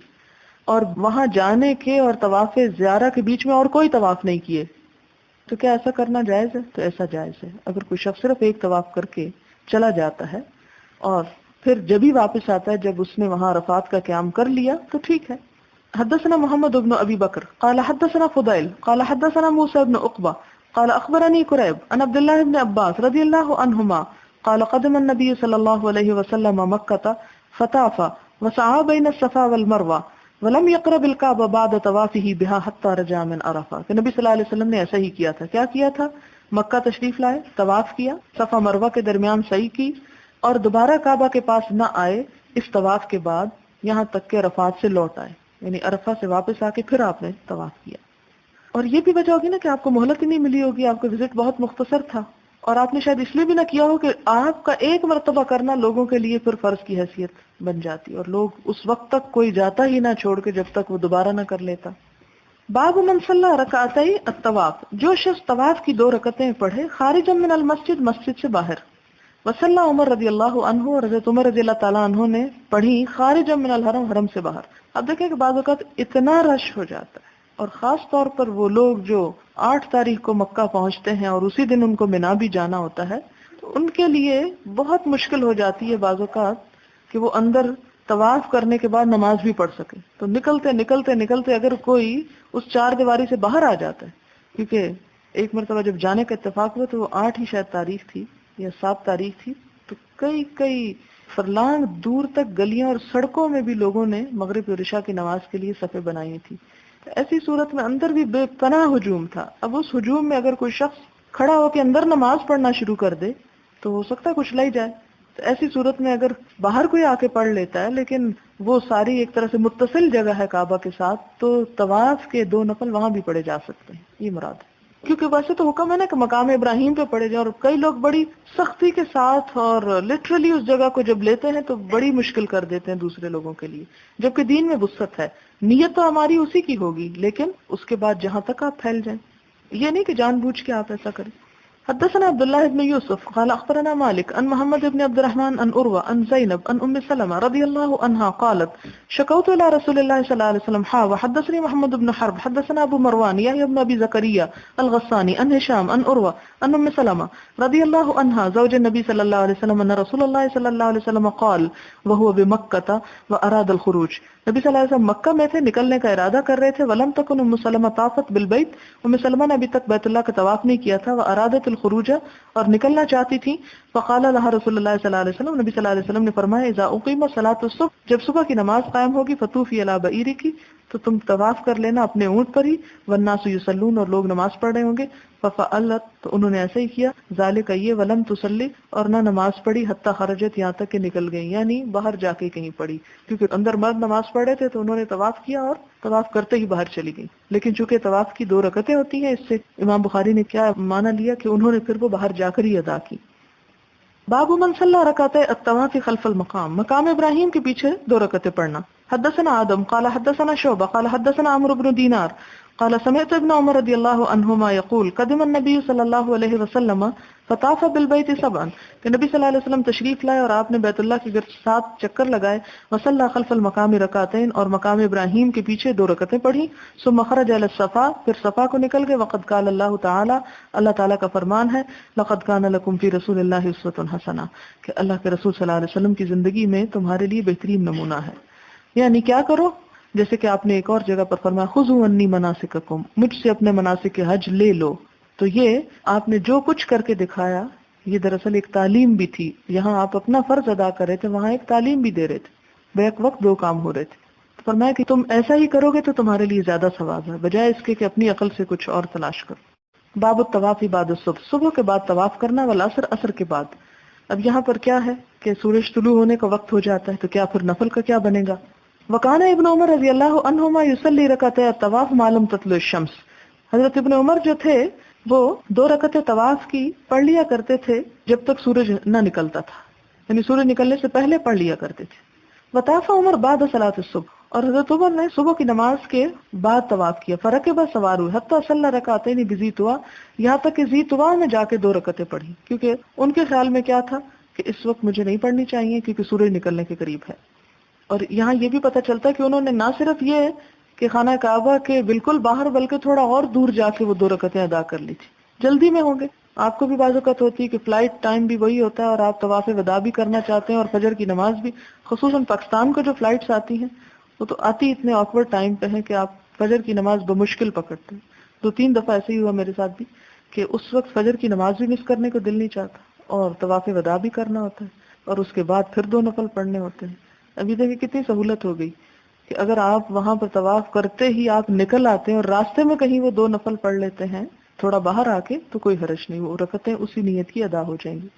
اور وہاں جانے کے اور طواف زیارہ کے بیچ میں اور کوئی طواف نہیں کیے، تو کیا ایسا کرنا جائز ہے؟ تو ایسا جائز ہے۔ اگر کوئی شخص صرف ایک طواف کر کے چلا جاتا ہے اور پھر جب ہی واپس آتا ہے جب اس نے وہاں عرفات کا قیام کر لیا تو ٹھیک ہے۔ حدثنا محمد بن ابی بکر قال حدثنا فضیل قال حدثنا موسى بن عقبہ قال اخبرني قریب عن عبد الله بن عباس رضی اللہ عنہما قال قدم النبي صلی اللہ علیہ وسلم مکہ فطاف وسعى بین الصفا والمروہ ولم يقرب الكعبہ بعد طوافه بها حتى رجع من عرفہ، کہ نبی صلی اللہ علیہ وسلم نے ایسا ہی کیا تھا۔ کیا کیا تھا؟ مکہ تشریف لائے، طواف کیا، صفا مروہ کے درمیان سعی کی، اور دوبارہ کعبہ کے پاس نہ آئے اس طواف کے بعد یہاں تک کہ عرفات سے لوٹ آئے، یعنی عرفہ سے واپس آ کے پھر آپ نے طواف کیا۔ اور یہ بھی وجہ ہوگی نا کہ آپ کو مہلت ہی نہیں ملی ہوگی، آپ کا وزٹ بہت مختصر تھا، اور آپ نے شاید اس لیے بھی نہ کیا ہو کہ آپ کا ایک مرتبہ کرنا لوگوں کے لیے پھر فرض کی حیثیت بن جاتی، اور لوگ اس وقت تک کوئی جاتا ہی نہ چھوڑ کے جب تک وہ دوبارہ نہ کر لیتا۔ باب من صلی رکعتئی الطواف، جو شخص طواف کی 2 رکعتیں پڑھے خارج من المسجد، مسجد سے باہر، وصلی عمر رضی اللہ عنہ، اور حضرت عمر رضی اللہ تعالیٰ عنہ نے پڑھی خارج من الحرم، حرم سے باہر۔ اب دیکھیں کہ بعض اوقات اتنا رش ہو جاتا ہے، اور خاص طور پر وہ لوگ جو 8 تاریخ کو مکہ پہنچتے ہیں اور اسی دن ان کو مینا بھی جانا ہوتا ہے، تو ان کے لیے بہت مشکل ہو جاتی ہے بعض اوقات کہ وہ اندر طواف کرنے کے بعد نماز بھی پڑھ سکے۔ تو نکلتے نکلتے نکلتے اگر کوئی اس 4 دیواری سے باہر آ جاتا ہے، کیونکہ ایک مرتبہ جب جانے کا اتفاق ہوا تو وہ 8 ہی شاید تاریخ تھی یا 7 تاریخ تھی، تو کئی فرلانگ دور تک گلیاں اور سڑکوں میں بھی لوگوں نے مغرب اور عشاء کی نماز کے لیے صفیں بنائی ہوئی تھی۔ ایسی صورت میں اندر بھی بے پناہ ہجوم تھا۔ اب اس ہجوم میں اگر کوئی شخص کھڑا ہو کے اندر نماز پڑھنا شروع کر دے تو ہو سکتا ہے کچھ لے جائے۔ تو ایسی صورت میں اگر باہر کوئی آ کے پڑھ لیتا ہے لیکن وہ ساری ایک طرح سے متصل جگہ ہے کعبہ کے ساتھ، تو طواف کے 2 نفل وہاں بھی پڑھے جا سکتے ہیں، یہ مراد ہے۔ کیونکہ ویسے تو حکم ہے نا کہ مقام ابراہیم پہ پڑھے جائیں، اور کئی لوگ بڑی سختی کے ساتھ اور لٹرلی اس جگہ کو جب لیتے ہیں تو بڑی مشکل کر دیتے ہیں دوسرے لوگوں کے لیے، جبکہ دین میں وسعت ہے۔ نیت تو ہماری اسی کی ہوگی، لیکن اس کے بعد جہاں تک آپ پھیل جائیں، یہ نہیں کہ جان بوجھ کے آپ ایسا کریں۔ حدثنا عبد الله بن يوسف قال اخبرنا مالك عن محمد بن عبد الرحمن عن عروة عن زينب عن ام سلمة رضي الله عنها قالت شكوت الى رسول الله صلى الله عليه وسلم وحدثني محمد بن حرب حدثنا ابو مروان يحيى بن ابي زكريا الغساني عن هشام عن عروة عن ام سلمة رضي الله عنها زوج النبي صلى الله عليه وسلم ان رسول الله صلى الله عليه وسلم قال وهو بمكة واراد الخروج، نبی صلی اللہ علیہ وسلم مکہ میں تھے، نکلنے کا ارادہ کر رہے تھے، ولم تکن ام سلمہ طافت بالبیت، ام سلمہ نے ابھی تک بیت اللہ کا طواف نہیں کیا تھا، وارادت الخروج اور نکلنا چاہتی تھی، فقال لها رسول اللہ صلی اللہ علیہ وسلم، نبی صلی اللہ علیہ وسلم نے فرمایا اذا اقیم صلاۃ الصبح، جب صبح کی نماز قائم ہوگی، فطوفی علی بعیرک، تو تم طواف کر لینا اپنے اونٹ پر ہی، والناس یصلون، اور لوگ نماز پڑھ رہے ہوں گے، ففعلت، تو انہوں نے ایسا ہی کیا، ذالک یہ، ولم تصلی، اور نہ نماز پڑھی، حتی خرجت، یہاں تک کہ نکل گئی، یعنی باہر جا کے کہیں پڑھی، کیونکہ اندر مرد نماز پڑھ رہے تھے تو انہوں نے طواف کیا اور طواف کرتے ہی باہر چلی گئی، لیکن چونکہ طواف کی 2 رکعتیں ہوتی ہیں، اس سے امام بخاری نے کیا معنی لیا کہ انہوں نے پھر وہ باہر جا کر ہی ادا کی۔ باب من صلی رکعتي الطواف خلف المقام، مقام ابراہیم کے پیچھے 2 رکعتیں پڑھنا۔ حدثنا آدم قال حدثنا شعبہ قال حدثنا عمرو بن دینار قال سمعت ابن عمر رضی اللہ عنہما یقول قدم النبی صلی اللہ علیہ وسلم فطاف بالبیت 7، کہ نبی صلی اللہ علیہ وسلم تشریف لائے اور آپ نے بیت اللہ کے گرد 7 چکر لگائے، وصلی خلف المقام رکعتین، اور مقام ابراہیم کے پیچھے 2 رکعتیں پڑھی، ثم خرج الی الصفا، پھر صفا کو نکل گئے، وقد قال اللہ تعالی، اللہ تعالیٰ کا فرمان ہے، لقد کان لکم فی رسول اللہ اسوۃ حسنہ، کہ اللہ کے رسول صلی اللہ علیہ وسلم کی زندگی میں تمہارے لیے بہترین نمونہ ہے۔ یعنی کیا کرو؟ جیسے کہ آپ نے ایک اور جگہ پر فرمایا خذوا عنی مناسککم، مجھ سے اپنے مناسک حج لے لو. تو یہ آپ نے جو کچھ کر کے دکھایا یہ دراصل ایک تعلیم بھی تھی. یہاں آپ اپنا فرض ادا کر رہے تھے، وہاں ایک تعلیم بھی دے رہے تھے. بیک وقت دو کام ہو رہے تھے. فرمایا کہ تم ایسا ہی کرو گے تو تمہارے لیے زیادہ ثواب ہے، بجائے اس کے کہ اپنی عقل سے کچھ اور تلاش کرو. باب الطواف بعد الصبح، صبح کے بعد طواف کرنا، والعصر، عصر کے بعد. اب یہاں پر کیا ہے کہ سورج طلوع ہونے کا وقت ہو جاتا ہے، تو کیا پھر نفل کا کیا بنے گا؟ وکان ابن عمر رضی اللہ عنہما یصلی رکعتي الطواف ما لم تطلع الشمس. حضرت ابن عمر جو تھے وہ 2 رکعتیں طواف کی پڑھ لیا کرتے تھے جب تک سورج نہ نکلتا تھا، یعنی سورج نکلنے سے پہلے پڑھ لیا کرتے تھے. وطاف عمر بعد صلاۃ الصبح، اور حضرت عمر نے صبح کی نماز کے بعد طواف کیا. فرکب سوار ہوئے حتی صلی رکعتین بذی طوا، یہاں تک کہ ذی طوا میں جا کے 2 رکعتیں پڑھی، کیونکہ ان کے خیال میں کیا تھا کہ اس وقت مجھے نہیں پڑھنی چاہیے کیونکہ سورج نکلنے کے قریب ہے. اور یہاں یہ بھی پتہ چلتا ہے کہ انہوں نے نہ صرف یہ کہ خانہ کعبہ کے بالکل باہر بلکہ تھوڑا اور دور جا کے وہ 2 رکعتیں ادا کر لی تھی. جلدی میں ہوں گے، آپ کو بھی بعض اوقات ہوتی ہے کہ فلائٹ ٹائم بھی وہی ہوتا ہے اور آپ طواف وداع بھی کرنا چاہتے ہیں اور فجر کی نماز بھی. خصوصاً پاکستان کو جو فلائٹس آتی ہیں وہ تو آتی اتنے آکورڈ ٹائم پہ ہے کہ آپ فجر کی نماز بمشکل پکڑتے ہیں. 2-3 دفعہ ایسے ہی ہوا میرے ساتھ بھی کہ اس وقت فجر کی نماز بھی مس کرنے کو دل نہیں چاہتا اور طواف وداع بھی کرنا ہوتا ہے اور اس کے بعد پھر 2 نفل پڑھنے ہوتے ہیں. ابھی دیکھیں کتنی سہولت ہو گئی کہ اگر آپ وہاں پر طواف کرتے ہی آپ نکل آتے ہیں اور راستے میں کہیں وہ 2 نفل پڑھ لیتے ہیں تھوڑا باہر آ کے تو کوئی حرج نہیں، وہ رکعتیں اسی نیت کی ادا ہو جائیں گی.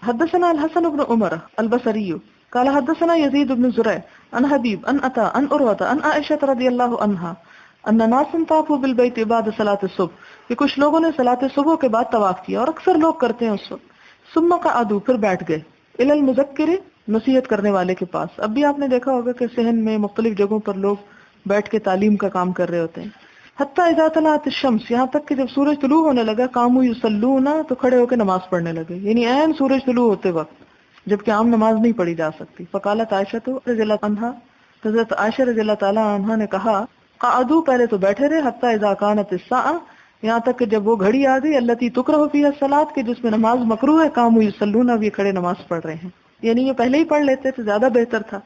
حدثنا الحسن بن عمر البصری قال حدثنا يزيد بن زريع عن حبيب عن عطاء عن عروة عن عائشة رضی اللہ عنها ان ناس طافوا بالبيت بعد صلاة الصبح، کہ کچھ لوگوں نے صلاۃ صبح کے بعد طواف کیا اور اکثر لوگ کرتے ہیں اس وقت. ثم قعدوا، پھر بیٹھ گئے. الى المذکر، نصیحت کرنے والے کے پاس. اب بھی آپ نے دیکھا ہوگا کہ صحن میں مختلف جگہوں پر لوگ بیٹھ کے تعلیم کا کام کر رہے ہوتے ہیں. حتی اذا طلعت الشمس، یہاں تک کہ جب سورج طلوع ہونے لگا، قاموا یصلون، تو کھڑے ہو کے نماز پڑھنے لگے، یعنی عین سورج طلوع ہوتے وقت، جبکہ عام نماز نہیں پڑھی جا سکتی. فقالت عائشہ رضی اللہ عنہا، حضرت عائشہ رضی اللہ تعالی عنہا نے کہا قعدوا، پہلے تو بیٹھے رہے، حتی اذا کانت الساعہ، یہاں تک کہ جب وہ گھڑی آ گئی، التی تکرہ فیہا الصلاۃ، کہ جس میں نماز مکروہ ہے، قاموا یصلون، اب یہ کھڑے نماز پڑھ رہے ہیں. یعنی یہ پہلے ہی پڑھ لیتے تو زیادہ بہتر تھا،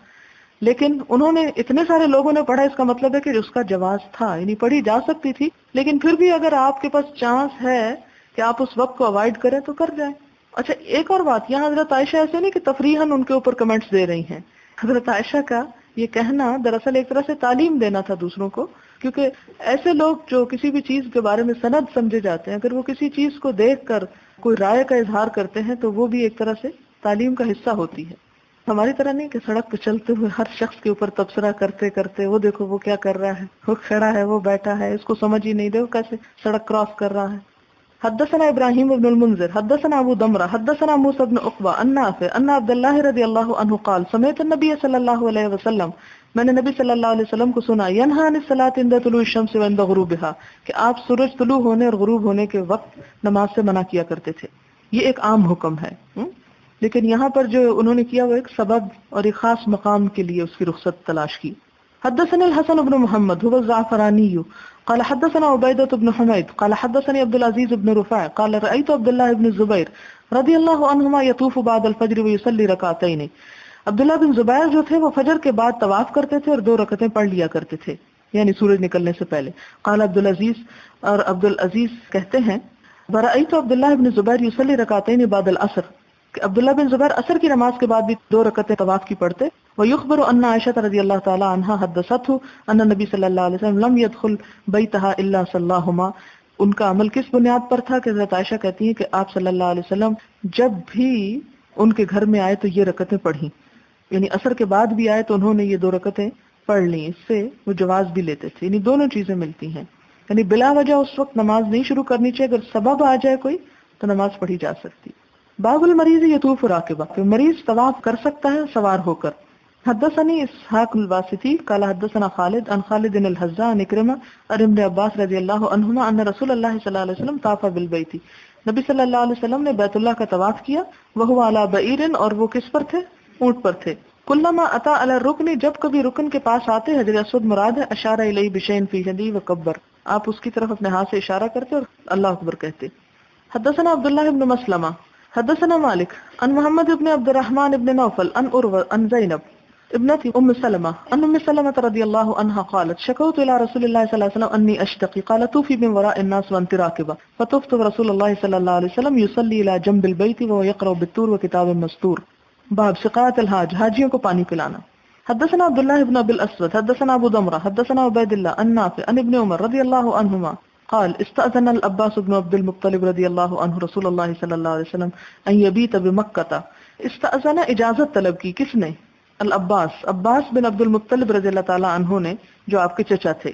لیکن انہوں نے اتنے سارے لوگوں نے پڑھا، اس کا مطلب ہے کہ اس کا جواز تھا، یعنی پڑھی جا سکتی تھی. لیکن پھر بھی اگر آپ کے پاس چانس ہے کہ آپ اس وقت کو اوائڈ کریں تو کر جائیں. اچھا ایک اور بات، یہاں حضرت عائشہ ایسے نہیں کہ تفریحاً ان کے اوپر کمنٹس دے رہی ہیں. حضرت عائشہ کا یہ کہنا دراصل ایک طرح سے تعلیم دینا تھا دوسروں کو، کیونکہ ایسے لوگ جو کسی بھی چیز کے بارے میں سند سمجھے جاتے ہیں، اگر وہ کسی چیز کو دیکھ کر کوئی رائے کا اظہار کرتے ہیں تو وہ بھی ایک طرح سے تعلیم کا حصہ ہوتی ہے. ہماری طرح نہیں کہ سڑک پہ چلتے ہوئے ہر شخص کے اوپر تبصرہ کرتے کرتے وہ دیکھو وہ کیا کر رہا ہے، وہ کھڑا ہے، وہ بیٹھا ہے، اس کو سمجھ ہی نہیں دے وہ کیسے سڑک کراس کر رہا ہے. حدثنا ابراہیم بن المنذر حدثنا ابو دمرہ حدثنا موسى بن عقبہ عن نافع ان عبد اللہ رضی اللہ عنہ قال سمعت النبی صلی اللہ علیہ وسلم، میں نے نبی صلی اللہ علیہ وسلم کو سنا، ینہى عن الصلاۃ عند طلوع الشمس وعند غروبها، کہ آپ سورج طلوع ہونے اور غروب ہونے کے وقت نماز سے منع کیا کرتے تھے. یہ ایک عام حکم ہے، لیکن یہاں پر جو انہوں نے کیا وہ ایک سبب اور ایک خاص مقام کے لیے اس کی رخصت تلاش کی. حدثنا الحسن بن محمد هو الزعفراني قال حدثنا عبيدة بن حميد قال حدثني عبد العزيز بن رفاع قال رأيت عبد الله بن الزبير رضي الله عنهما يطوف بعد الفجر ويصلي ركعتين. عبداللہ بن زبیر جو تھے وہ فجر کے بعد طواف کرتے تھے اور 2 رکعتیں پڑھ لیا کرتے تھے، یعنی سورج نکلنے سے پہلے. قال عبد العزیز، اور عبد العزیز کہتے ہیں برأيت عبد الله بن الزبير يصلي ركعتين بعد العصر، کہ عبداللہ بن زبیر عصر کی نماز کے بعد بھی 2 رکعتیں طواف کی پڑھتے. ويخبر ان عائشہ رضی اللہ تعالی عنہا حدثته ان النبي صلی اللہ علیہ وسلم لم يدخل بیتها الا صلاهما. ان کا عمل کس بنیاد پر تھا کہ حضرت عائشہ کہتی ہیں کہ آپ صلی اللہ علیہ وسلم جب بھی ان کے گھر میں آئے تو یہ رکعتیں پڑھی، یعنی عصر کے بعد بھی آئے تو انہوں نے یہ 2 رکعتیں پڑھ لی. اس سے وہ جواز بھی لیتے تھے، یعنی دونوں چیزیں ملتی ہیں، یعنی بلا وجہ اس وقت نماز نہیں شروع کرنی چاہیے، اگر سبب آ جائے کوئی تو نماز پڑھی جا سکتی. باب المریض یطوف راکبا، کہ مریض طواف کر سکتا ہے سوار ہو کر. حدثني اسحاق الواسطی قال حدثنا خالد عن خالد الحذاء عن اکرمہ عن ابن عباس رضی اللہ عنہما ان رسول اللہ صلی اللہ علیہ وسلم طاف بالبیت، نبی صلی اللہ علیہ وسلم نے بیت اللہ کا طواف کیا. وهو على بعیر، اور وہ کس پر تھے؟ اونٹ پر تھے. کلما اتا علی الرکن، جب کبھی رکن کے پاس آتے، حجر اسود مراد ہے، اشار الیہ بشیء فی یدی وکبر، آپ اس کی طرف اپنے ہاتھ سے اشارہ کرتے اور اللہ اکبر کہتے. حدثنا عبداللہ بن مسلمہ حدثنا مالک عن محمد بن عبد الرحمن بن نوفل عن عروہ عن زینب ابنتي أم سلمة أن أم سلمة رضي الله عنها قالت شكوت إلى رسول الله صلى الله عليه وسلم أني أشتقي قال توفي من وراء الناس وأنت راكبة فطفت رسول الله صلى الله عليه وسلم يصلي إلى جنب البيت وهو يقرأ بالطور وكتاب مستور. باب سقاية الحاج، حاجیوں کو پانی پلانا. حدثنا عبد الله بن ابي الاسود حدثنا ابو ضمرة حدثنا عبيد الله عن نافع عن ابن عمر رضي الله عنهما قال استأذن العباس بن عبد المطلب رضي الله عنه رسول الله صلى الله عليه وسلم ان يبيت بمكة. استأذن اجازت طلب کی، کس نے؟ العباس، عباس بن عبد المطلب رضی اللہ تعالی عنہ نے، جو آپ کے چچا تھے.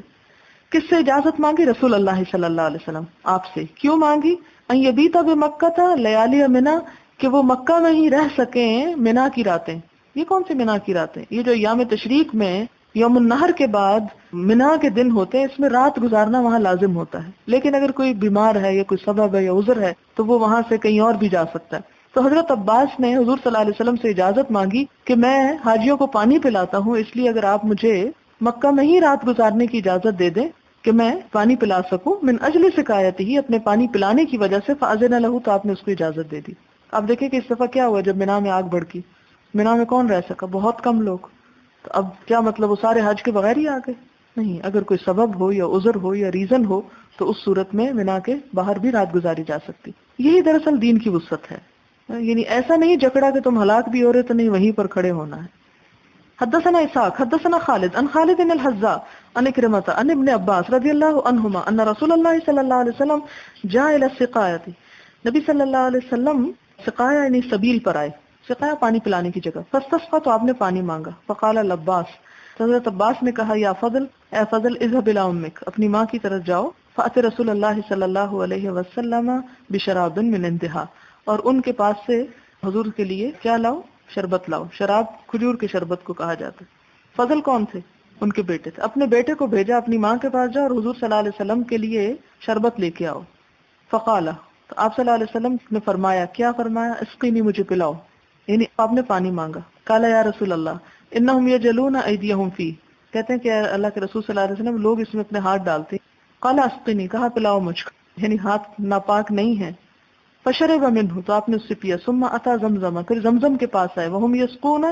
کس سے اجازت مانگی؟ رسول اللہ صلی اللہ علیہ وسلم، آپ سے. کیوں مانگی؟ ان یبیت بمکہ لیالی منا، کہ وہ مکہ میں ہی رہ سکیں منا کی راتیں. یہ کون سی منا کی راتیں؟ یہ جو ایام تشریق میں یوم النحر کے بعد منا کے دن ہوتے ہیں، اس میں رات گزارنا وہاں لازم ہوتا ہے. لیکن اگر کوئی بیمار ہے یا کوئی سبب ہے یا عذر ہے تو وہ وہاں سے کہیں اور بھی جا سکتا ہے. تو حضرت عباس نے حضور صلی اللہ علیہ وسلم سے اجازت مانگی کہ میں حاجیوں کو پانی پلاتا ہوں، اس لیے اگر آپ مجھے مکہ میں ہی رات گزارنے کی اجازت دے دیں کہ میں پانی پلا سکوں. من اجل شکایت ہی، اپنے پانی پلانے کی وجہ سے. فاذن له، تو آپ نے اس کو اجازت دے دی. اب دیکھیں کہ اس دفعہ کیا ہوا جب مینا میں آگ بھڑکی. مینا میں کون رہ سکا؟ بہت کم لوگ. تو اب کیا مطلب وہ سارے حج کے بغیر ہی آ گئے؟ نہیں، اگر کوئی سبب ہو یا عذر ہو یا ریزن ہو تو اس صورت میں مینا کے باہر بھی رات گزاری جا سکتی. یہی دراصل دین کی وسعت ہے. یعنی ایسا نہیں جکڑا کہ تم ہلاک بھی ہو رہے تو نہیں وہیں پر کھڑے ہونا ہے. حدثنا اسحاق حدثنا خالد عن خالد بن الحذاء عن كرمة عن ابن عباس رضی اللہ عنہما ان رسول اللہ صلی اللہ علیہ وسلم جاء الى السقایۃ. نبی صلی اللہ علیہ وسلم سقایا یعنی سبیل پر آئے. سقایا پانی پلانے کی جگہ. فاستسقى، تو آپ نے پانی مانگا. فقال العباس، حضرت عباس نے کہا یا فضل، اے فضل، اذهب الى امك، اپنی ماں کی طرف جاؤ. فاتى رسول اللہ صلی اللہ علیہ وسلم بشراب من عندها، اور ان کے پاس سے حضور کے لیے کیا لاؤ؟ شربت لاؤ. شراب کھجور کے شربت کو کہا جاتا ہے. فضل کون تھے؟ ان کے بیٹے تھے. اپنے بیٹے کو بھیجا اپنی ماں کے پاس جاؤ اور حضور صلی اللہ علیہ وسلم کے لیے شربت لے کے آؤ. فقال، تو آپ صلی اللہ علیہ وسلم نے فرمایا، کیا فرمایا؟ اسقینی، مجھے پلاؤ. یعنی آپ نے پانی مانگا. قال یا رسول اللہ انہم یجلون ایدیہم فی، کہتے ہیں کہ اللہ کے رسول صلی اللہ علیہ وسلم لوگ اس میں اپنے ہاتھ ڈالتے. قال اسقینی، کہا پلاؤ مجھ کو، یعنی ہاتھ ناپاک نہیں ہے. فشرب منہ، تو آپ نے اس سے پیا. ثم اتی زمزم، پھر زمزم کے پاس آئے. وہم یسقون،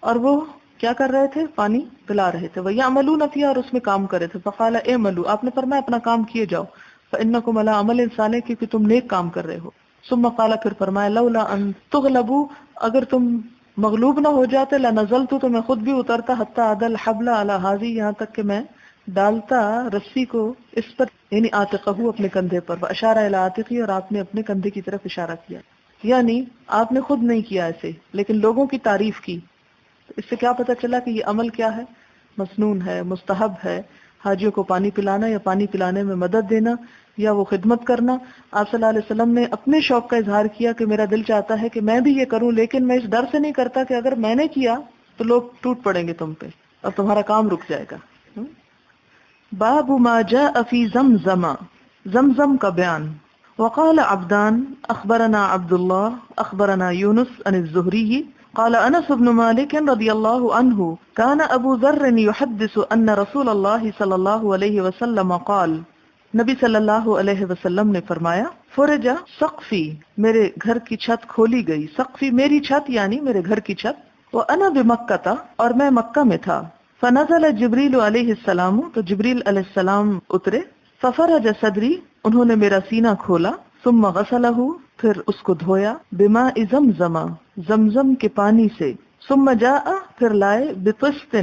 اور وہ کیا کر رہے تھے؟ پانی پلا رہے تھے. ویعملون فیہا، اور اس میں کام کر رہے تھے. فقال اعملوا، آپ نے فرمایا اپنا کام کیے جاؤ. فانکم علی عمل صالح، کیونکہ تم نیک کام کر رہے ہو. ثم قال، پھر فرمایا لولا ان تغلبوا، اگر تم مغلوب نہ ہو جاتے، لنزلت، تو میں خود بھی اترتا. حتی عدل الحبل علی ھذی، یہاں تک کہ میں ڈالتا رسی کو اس پر، یعنی عاتقہ، اپنے کندھے پر. واشار الی عاتقی، اور آپ نے اپنے کندھے کی طرف اشارہ کیا. یعنی آپ نے خود نہیں کیا ایسے، لیکن لوگوں کی تعریف کی. تو اس سے کیا پتہ چلا کہ یہ عمل کیا ہے؟ مسنون ہے، مستحب ہے. حاجیوں کو پانی پلانا یا پانی پلانے میں مدد دینا یا وہ خدمت کرنا. آپ صلی اللہ علیہ وسلم نے اپنے شوق کا اظہار کیا کہ میرا دل چاہتا ہے کہ میں بھی یہ کروں، لیکن میں اس ڈر سے نہیں کرتا کہ اگر میں نے کیا تو لوگ ٹوٹ پڑیں گے تم پہ اور تمہارا کام رک جائے گا. باب ما جاء فی زمزم، زمزم کا بیان. وقال عبدان اخبرنا عبد الله اخبرنا يونس عن الزهري قال انس بن مالك رضي الله عنه كان ابو ذر يحدث ان رسول الله صلى الله عليه وسلم قال، نبی صلی اللہ علیہ وسلم نے فرمایا، فرجا سقفی، میرے گھر کی چھت کھولی گئی. سقفی میری چھت، یعنی میرے گھر کی چھت. وانا بمکہ، اور میں مکہ میں تھا. فنزل جبریل علیہ السلام، تو جبریل علیہ السلام اترے. ففرج صدری، انہوں نے میرا سینہ کھولا. ثم غسلہ، پھر اس کو دھویا. بماء زمزم، زمزم کے پانی سے. ثم جاء، پھر لائے. بطست،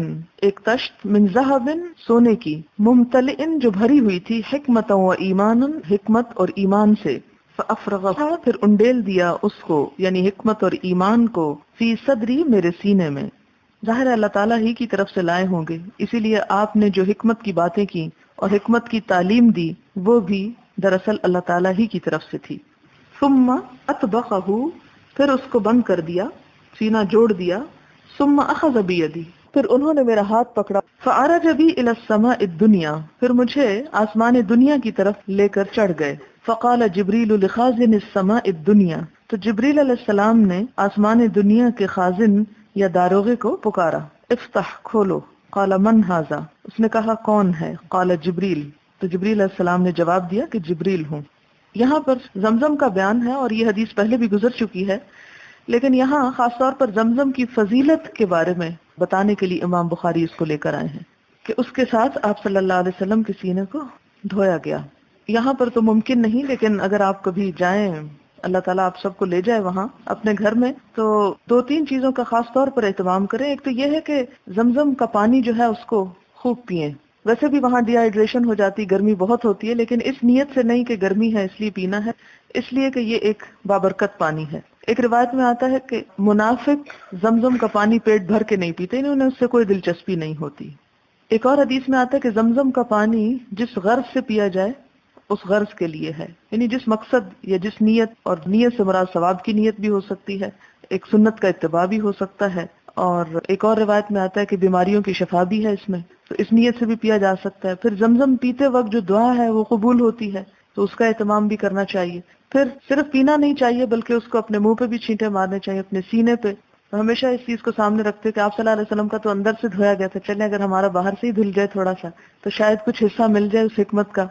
ایک تشت. من ذہب، سونے کی. ممتلئ، جو بھری ہوئی تھی. حکمت و ایمان، حکمت اور ایمان سے. فافرغھا، پھر انڈیل دیا اس کو، یعنی حکمت اور ایمان کو. فی صدری، میرے سینے میں. ظاہر ہے اللہ تعالیٰ ہی کی طرف سے لائے ہوں گے، اسی لیے آپ نے جو حکمت کی باتیں کی اور حکمت کی تعلیم دی وہ بھی دراصل اللہ تعالیٰ ہی کی طرف سے تھی. ثم اطبقہ، پھر اس کو بند کر دیا، سینہ جوڑ دیا. ثم اخذ بیدی، پھر انہوں نے میرا ہاتھ پکڑا. فعرج بی الی السماء الدنیا، پھر مجھے آسمان دنیا کی طرف لے کر چڑھ گئے. فقال جبریل لخازن السماء الدنیا، تو جبریل علیہ السلام نے آسمان دنیا کے خازن یا داروغے کو پکارا. افتح، کھولو. قال من ھذا، اس نے کہا کون ہے؟ قال جبریل، تو جبریل علیہ السلام نے جواب دیا کہ جبریل ہوں. یہاں پر زمزم کا بیان ہے اور یہ حدیث پہلے بھی گزر چکی ہے، لیکن یہاں خاص طور پر زمزم کی فضیلت کے بارے میں بتانے کے لیے امام بخاری اس کو لے کر آئے ہیں کہ اس کے ساتھ آپ صلی اللہ علیہ وسلم کے سینے کو دھویا گیا. یہاں پر تو ممکن نہیں، لیکن اگر آپ کبھی جائیں، اللہ تعالیٰ آپ سب کو لے جائے وہاں اپنے گھر میں، تو 2-3 چیزوں کا خاص طور پر اہتمام کریں. ایک تو یہ ہے کہ زمزم کا پانی جو ہے اس کو خوب پئیں. ویسے بھی وہاں ڈی ہائیڈریشن ہو جاتی، گرمی بہت ہوتی ہے، لیکن اس نیت سے نہیں کہ گرمی ہے اس لیے پینا ہے، اس لیے کہ یہ ایک بابرکت پانی ہے. ایک روایت میں آتا ہے کہ منافق زمزم کا پانی پیٹ بھر کے نہیں پیتے، انہیں اس سے کوئی دلچسپی نہیں ہوتی. ایک اور حدیث میں آتا ہے کہ زمزم کا پانی جس غرض سے پیا جائے اس غرض کے لیے ہے، یعنی جس مقصد یا جس نیت، اور نیت سے مراد ثواب کی نیت بھی ہو سکتی ہے، ایک سنت کا اتباع بھی ہو سکتا ہے، اور ایک اور روایت میں آتا ہے کہ بیماریوں کی شفا بھی ہے اس میں، تو اس نیت سے بھی پیا جا سکتا ہے. پھر زمزم پیتے وقت جو دعا ہے وہ قبول ہوتی ہے، تو اس کا اہتمام بھی کرنا چاہیے. پھر صرف پینا نہیں چاہیے بلکہ اس کو اپنے منہ پہ بھی چھینٹے مارنے چاہیے، اپنے سینے پہ. تو ہمیشہ اس چیز کو سامنے رکھتے کہ آپ صلی اللہ علیہ وسلم کا تو اندر سے دھویا گیا تھا، چلیں اگر ہمارا باہر سے ہی دھل جائے تھوڑا سا تو شاید کچھ حصہ مل جائے اس حکمت کا.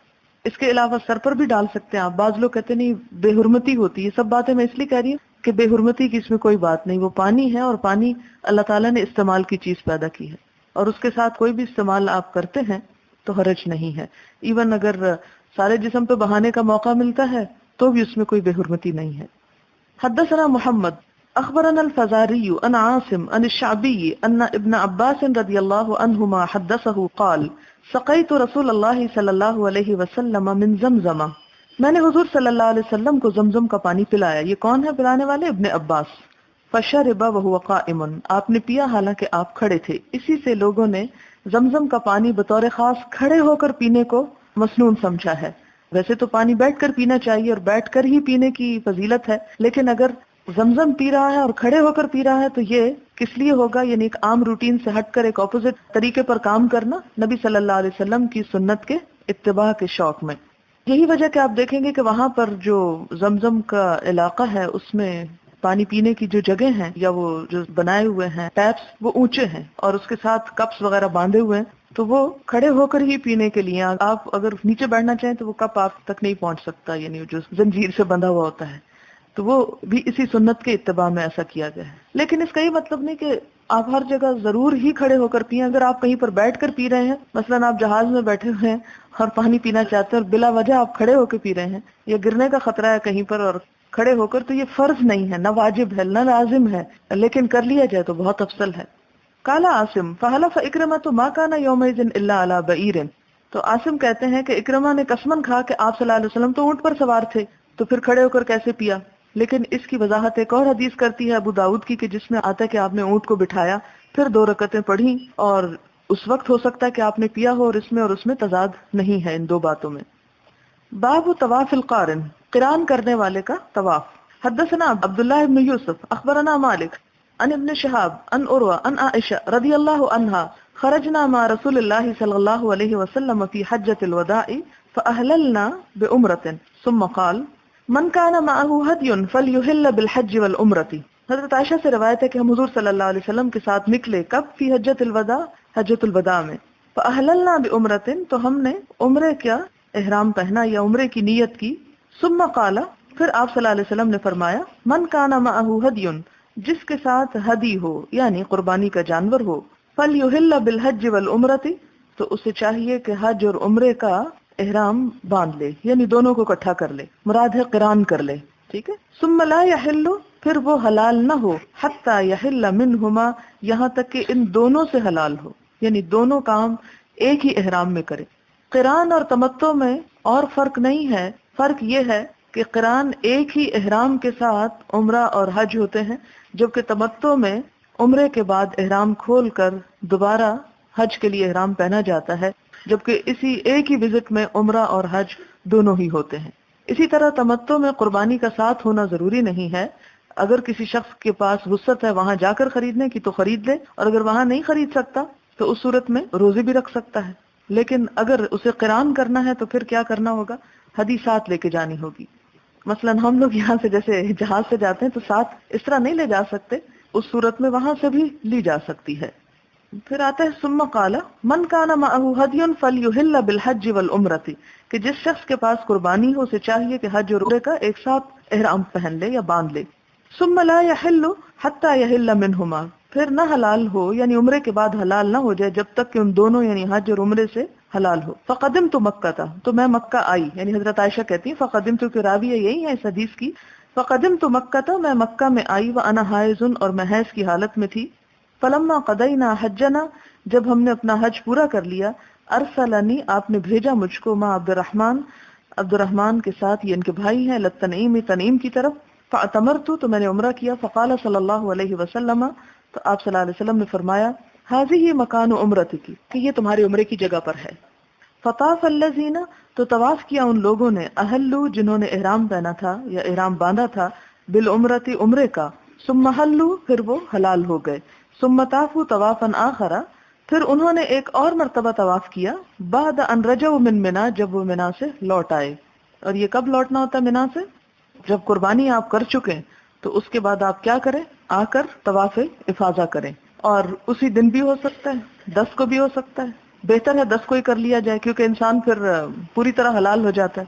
اس کے علاوہ سر پر بھی ڈال سکتے ہیں آپ. بعض لوگ کہتے نہیں بے حرمتی ہوتی، یہ سب باتیں میں اس لیے کہہ رہی ہوں کہ بے حرمتی کی اس میں کوئی بات نہیں. وہ پانی ہے، اور پانی اللہ تعالیٰ نے استعمال کی چیز پیدا کی ہے، اور اس کے ساتھ کوئی بھی استعمال آپ کرتے ہیں تو حرج نہیں ہے. ایون اگر سارے جسم پہ بہانے کا موقع ملتا ہے تو بھی اس میں کوئی بے حرمتی نہیں ہے. حدثنا محمد اخبرنا الفزاري عن عاصم عن الشعبي ان ابن عباس رضی اللہ عنہما حدثه قال سقيت رسول اللہ صلی اللہ علیہ وسلم من زمزم، میں نے حضور صلی اللہ علیہ وسلم کو زمزم کا پانی پلایا. یہ کون ہے پلانے والے؟ ابن عباس. فشرب وهو قائم، آپ نے پیا حالانکہ آپ کھڑے تھے. اسی سے لوگوں نے زمزم کا پانی بطور خاص کھڑے ہو کر پینے کو مسنون سمجھا ہے. ویسے تو پانی بیٹھ کر پینا چاہیے اور بیٹھ کر ہی پینے کی فضیلت ہے، لیکن اگر زمزم پی رہا ہے اور کھڑے ہو کر پی رہا ہے تو یہ کس لیے ہوگا؟ یعنی ایک عام روٹین سے ہٹ کر ایک اپوزٹ طریقے پر کام کرنا، نبی صلی اللہ علیہ وسلم کی سنت کے اتباع کے شوق میں. یہی وجہ کہ آپ دیکھیں گے کہ وہاں پر جو زمزم کا علاقہ ہے اس میں پانی پینے کی جو جگہ ہیں یا وہ جو بنائے ہوئے ہیں ٹیپس وہ اونچے ہیں، اور اس کے ساتھ کپس وغیرہ باندھے ہوئے ہیں، تو وہ کھڑے ہو کر ہی پینے کے لیے. آپ اگر نیچے بیٹھنا چاہیں تو وہ کپ آپ تک نہیں پہنچ سکتا، یعنی جو زنجیر سے بندھا ہوا ہوتا ہے، تو وہ بھی اسی سنت کے اتباع میں ایسا کیا گیا ہے. لیکن اس کا یہ مطلب نہیں کہ آپ ہر جگہ ضرور ہی کھڑے ہو کر پیئیں. اگر آپ کہیں پر بیٹھ کر پی رہے ہیں، مثلاً آپ جہاز میں بیٹھے ہوئے ہیں اور پانی پینا چاہتے ہیں اور بلا وجہ آپ کھڑے ہو کے پی رہے ہیں، یا گرنے کا خطرہ ہے کہیں پر اور کھڑے ہو کر، تو یہ فرض نہیں ہے، نہ واجب ہے نہ لازم ہے، لیکن کر لیا جائے تو بہت افضل ہے. قال عاصم فحلف اکرمۃ ما کان یومئذ الا علی بعیر، تو عاصم کہتے ہیں کہ اکرمہ نے قسمن کھا کہ آپ صلی اللہ علیہ وسلم تو اونٹ پر سوار تھے، تو پھر کھڑے ہو کر کیسے پیا؟ لیکن اس کی وضاحت ایک اور حدیث کرتی ہے ابو داؤد کی، کہ جس میں آتا ہے کہ آپ نے اونٹ کو بٹھایا، پھر 2 رکعتیں پڑھی، اور اس وقت ہو سکتا ہے کہ آپ نے پیا ہو، اور اس میں تضاد نہیں ہے ان 2 باتوں میں. باب طواف القارن، قران کرنے والے کا طواف. حدثنا عبداللہ بن یوسف اخبرنا مالک عن ابن شہاب عن عروہ عن عائشہ رضی اللہ عنہا خرجنا مع رسول اللہ صلی اللہ علیہ وسلم فی حجۃ الوداع فاہللنا بعمرۃ ثم قال من کان معه هدی فلیحل بالحج والعمرۃ. حضرت عائشہ سے روایت ہے کہ ہم حضور صلی اللہ علیہ وسلم کے ساتھ نکلے، کب؟ فی حجۃ الوداع، حجۃ الوداع میں. فاہللنا بعمرۃ، تو ہم نے عمرے کا احرام پہنا یا عمرے کی نیت کی. ثم قال، پھر آپ صلی اللہ علیہ وسلم نے فرمایا من کان معه ہدی، جس کے ساتھ ہدی ہو یعنی قربانی کا جانور ہو، فلیحل بالحج والعمرۃ، تو اسے چاہیے کہ حج اور عمرے کا احرام باندھ لے، یعنی دونوں کو اکٹھا کر لے، مراد ہے قران کر لے. ٹھیک ہے. ثم لا يحل، پھر وہ حلال نہ ہو، حتی یحل منہما، یہاں تک کہ ان دونوں سے حلال ہو، یعنی دونوں کام ایک ہی احرام میں کرے. قران اور تمتع میں اور فرق نہیں ہے، فرق یہ ہے کہ قران ایک ہی احرام کے ساتھ عمرہ اور حج ہوتے ہیں، جبکہ تمتع میں عمرے کے بعد احرام کھول کر دوبارہ حج کے لیے احرام پہنا جاتا ہے، جبکہ اسی ایک ہی وزٹ میں عمرہ اور حج دونوں ہی ہوتے ہیں. اسی طرح تمتع میں قربانی کا ساتھ ہونا ضروری نہیں ہے. اگر کسی شخص کے پاس وسعت ہے وہاں جا کر خریدنے کی تو خرید لے، اور اگر وہاں نہیں خرید سکتا تو اس صورت میں روزے بھی رکھ سکتا ہے. لیکن اگر اسے قران کرنا ہے تو پھر کیا کرنا ہوگا؟ ہدی ساتھ لے کے جانی ہوگی. مثلا ہم لوگ یہاں سے جیسے جہاز سے جاتے ہیں تو ساتھ اس طرح نہیں لے جا سکتے، اس صورت میں وہاں سے بھی لی جا سکتی ہے. پھر آتا ہے ثم قال من کان معه هدی فلیحل بالحج والعمرۃ، کہ جس شخص کے پاس قربانی ہو اسے چاہیے کہ حج اور عمرے کا ایک ساتھ احرام پہن لے یا باندھ لے. ثم لا يحل حتى يحل منهما، پھر نہ حلال ہو، یعنی عمرے کے بعد حلال نہ ہو جائے جب تک کہ ان دونوں یعنی حج اور عمرے سے حلال ہو. فقدمت مکہ تھا، تو میں مکہ آئی، یعنی حضرت عائشہ کہتی ہیں فقدمت کی راوی یہی ہے اس حدیث کی. فقدمت مکہ تھا، میں مکہ میں آئی، وانا حائض اور میں حیض کی حالت میں تھی. فلما قضینا حجنا، جب ہم نے اپنا حج پورا کر لیا، ارسلنی، آپ نے بھیجا مجھ کو، مع عبد الرحمن کے ساتھ، یہ ان کے بھائی ہیں، للتنعیم، تنعیم کی طرف. فاعتمرت، تو میں نے عمرہ کیا. فقال صلی اللہ علیہ وسلم، تو آپ صلی اللہ علیہ وسلم نے فرمایا، هذه مکان عمرتک، کہ یہ تمہارے عمرے کی جگہ پر ہے. فطاف الذین، تو طواف کیا ان لوگوں نے، اہلوا، جنہوں نے احرام پہنا تھا یا احرام باندھا تھا، بالعمرۃ، عمرے کا، ثم حلوا، پھر وہ حلال ہو گئے، ثم طافوا طوافا آخر، پھر انہوں نے ایک اور مرتبہ طواف کیا، بعد ان رجعوا من منا، جب وہ منا سے لوٹ آئے. اور یہ کب لوٹنا ہوتا ہے منا سے؟ جب قربانی آپ کر چکے تو اس کے بعد آپ کیا کریں، آ کر طواف افاضہ کریں. اور اسی دن بھی ہو سکتا ہے، 10 کو بھی ہو سکتا ہے، بہتر ہے 10 کو ہی کر لیا جائے، کیونکہ انسان پھر پوری طرح حلال ہو جاتا ہے.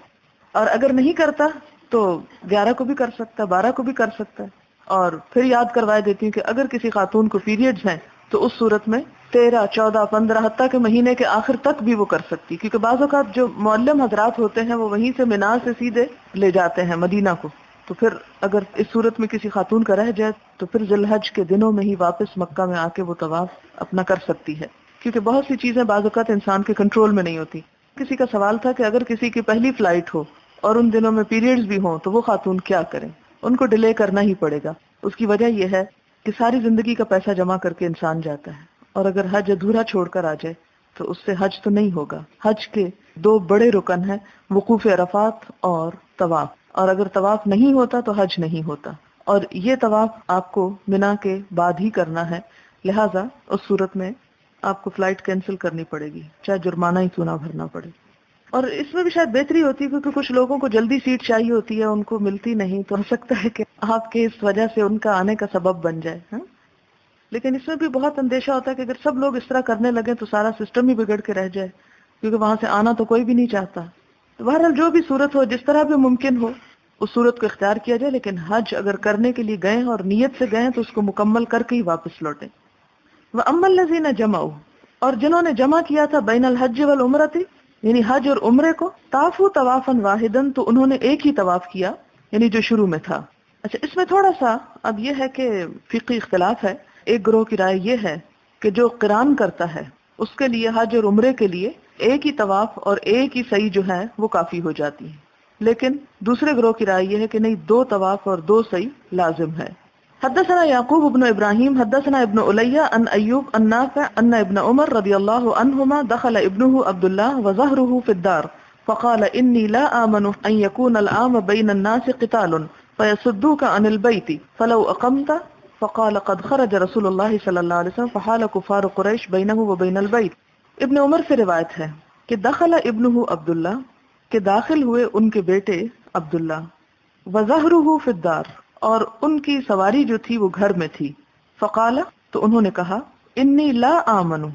اور اگر نہیں کرتا تو 11 کو بھی کر سکتا ہے، 12 کو بھی کر سکتا ہے. اور پھر یاد کروائے دیتی ہوں کہ اگر کسی خاتون کو پیریڈز ہیں تو اس صورت میں 13، 14، 15، حتیٰ کہ مہینے کے آخر تک بھی وہ کر سکتی، کیونکہ بعض اوقات جو معلم حضرات ہوتے ہیں وہ وہیں سے منا سے سیدھے لے جاتے ہیں مدینہ کو. تو پھر اگر اس صورت میں کسی خاتون کا رہ جائے تو پھر ذی الحج کے دنوں میں ہی واپس مکہ میں آ کے وہ طواف اپنا کر سکتی ہے، کیونکہ بہت سی چیزیں بعض اوقات انسان کے کنٹرول میں نہیں ہوتی. کسی کا سوال تھا کہ اگر کسی کی پہلی فلائٹ ہو اور ان دنوں میں پیریڈز بھی ہوں تو وہ خاتون کیا کریں؟ ان کو ڈیلے کرنا ہی پڑے گا. اس کی وجہ یہ ہے کہ ساری زندگی کا پیسہ جمع کر کے انسان جاتا ہے، اور اگر حج ادھورا چھوڑ کر آ جائے تو اس سے حج تو نہیں ہوگا. حج کے 2 بڑے رکن ہیں، وقوف عرفات اور طواف، اور اگر طواف نہیں ہوتا تو حج نہیں ہوتا. اور یہ طواف آپ کو منا کے بعد ہی کرنا ہے، لہٰذا اس صورت میں آپ کو فلائٹ کینسل کرنی پڑے گی، چاہے جرمانہ ہی کیوں نہ بھرنا پڑے. اور اس میں بھی شاید بہتری ہوتی ہے، کیونکہ کچھ لوگوں کو جلدی سیٹ چاہیے ہوتی ہے، ان کو ملتی نہیں، تو ہو سکتا ہے کہ آپ کے اس وجہ سے ان کا آنے کا سبب بن جائے. ہاں، لیکن اس میں بھی بہت اندیشہ ہوتا ہے کہ اگر سب لوگ اس طرح کرنے لگے تو سارا سسٹم ہی بگڑ کے رہ جائے، کیونکہ وہاں سے آنا تو کوئی بھی نہیں چاہتا. تو بہرحال جو بھی صورت ہو، جس طرح بھی ممکن ہو اس صورت کو اختیار کیا جائے، لیکن حج اگر کرنے کے لیے گئے ہیں اور نیت سے گئے ہیں تو اس کو مکمل کر کے ہی واپس لوٹیں. وَأَمَّا الَّذِينَ جَمَعُوا، اور جنہوں نے جمع کیا تھا بین الحج والعمرۃ، یعنی حج اور عمرے کو، طافوا طوافا واحدا، تو انہوں نے ایک ہی طواف کیا، یعنی جو شروع میں تھا. اچھا، اس میں تھوڑا سا اب یہ ہے کہ فقہی اختلاف ہے. ایک گروہ کی رائے یہ ہے کہ جو قران کرتا ہے اس کے لیے حج اور عمرے کے لیے ایک ہی طواف اور ایک ہی سعی جو ہے وہ کافی ہو جاتی ہے. لیکن دوسرے گروہ کی رائے یہ ہے کہ نہیں، 2 طواف اور 2 سعی لازم ہے. حدثنا يعقوب بن ابراہیم حدثنا ابن علیہ عن ایوب عن نافع ان ابن عمر رضی اللہ عنہما دخل ابنه عبد الله وظهره في الدار فقال انی لا آمن ان يكون العام بين الناس قتال فيصدوك عن البيت فلو اقمت، فقال قد خرج رسول اللہ صلی اللہ علیہ وسلم فحال كفار قریش بینه وبین البیت. ابن عمر سے روایت ہے کہ دخل ابنه عبد اللہ، کہ داخل ہوئے ان کے بیٹے عبداللہ، وظہرہ فی الدار، اور ان کی سواری جو تھی وہ گھر میں تھی. فقال، تو انہوں نے کہا، انی لا آمن.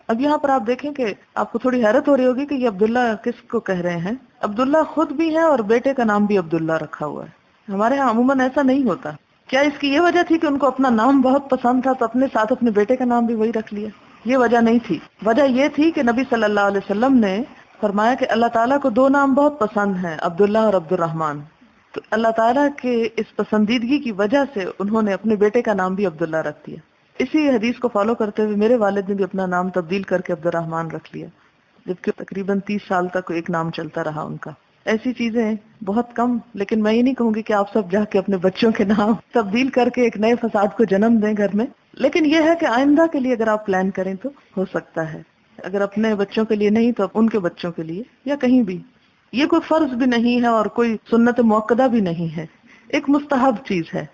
اب یہاں پر آپ دیکھیں کہ آپ کو تھوڑی حیرت ہو رہی ہوگی کہ یہ عبداللہ کس کو کہہ رہے ہیں. عبداللہ خود بھی ہے اور بیٹے کا نام بھی عبداللہ رکھا ہوا ہے. ہمارے ہاں عموماً ایسا نہیں ہوتا. کیا اس کی یہ وجہ تھی کہ ان کو اپنا نام بہت پسند تھا تو اپنے ساتھ اپنے بیٹے کا نام بھی وہی رکھ لیا؟ یہ وجہ نہیں تھی. وجہ یہ تھی کہ نبی صلی اللہ علیہ وسلم نے فرمایا کہ اللہ تعالیٰ کو 2 نام بہت پسند ہیں، عبداللہ اور عبد الرحمن. تو اللہ تعالیٰ کے اس پسندیدگی کی وجہ سے انہوں نے اپنے بیٹے کا نام بھی عبداللہ رکھ دیا. اسی حدیث کو فالو کرتے ہوئے میرے والد نے بھی اپنا نام تبدیل کر کے عبد الرحمن رکھ لیا، جبکہ تقریباً 30 سال تک ایک نام چلتا رہا ان کا. ایسی چیزیں بہت کم، لیکن میں یہ نہیں کہوں گی کہ آپ سب جا کے اپنے بچوں کے نام تبدیل کر کے ایک نئے فساد کو جنم دیں گھر میں. لیکن یہ ہے کہ آئندہ کے لیے اگر آپ پلان کریں تو ہو سکتا ہے، اگر اپنے بچوں کے لیے نہیں تو ان کے بچوں کے لیے یا کہیں بھی. یہ کوئی فرض بھی نہیں ہے اور کوئی سنت موقدہ بھی نہیں ہے، ایک مستحب چیز ہے.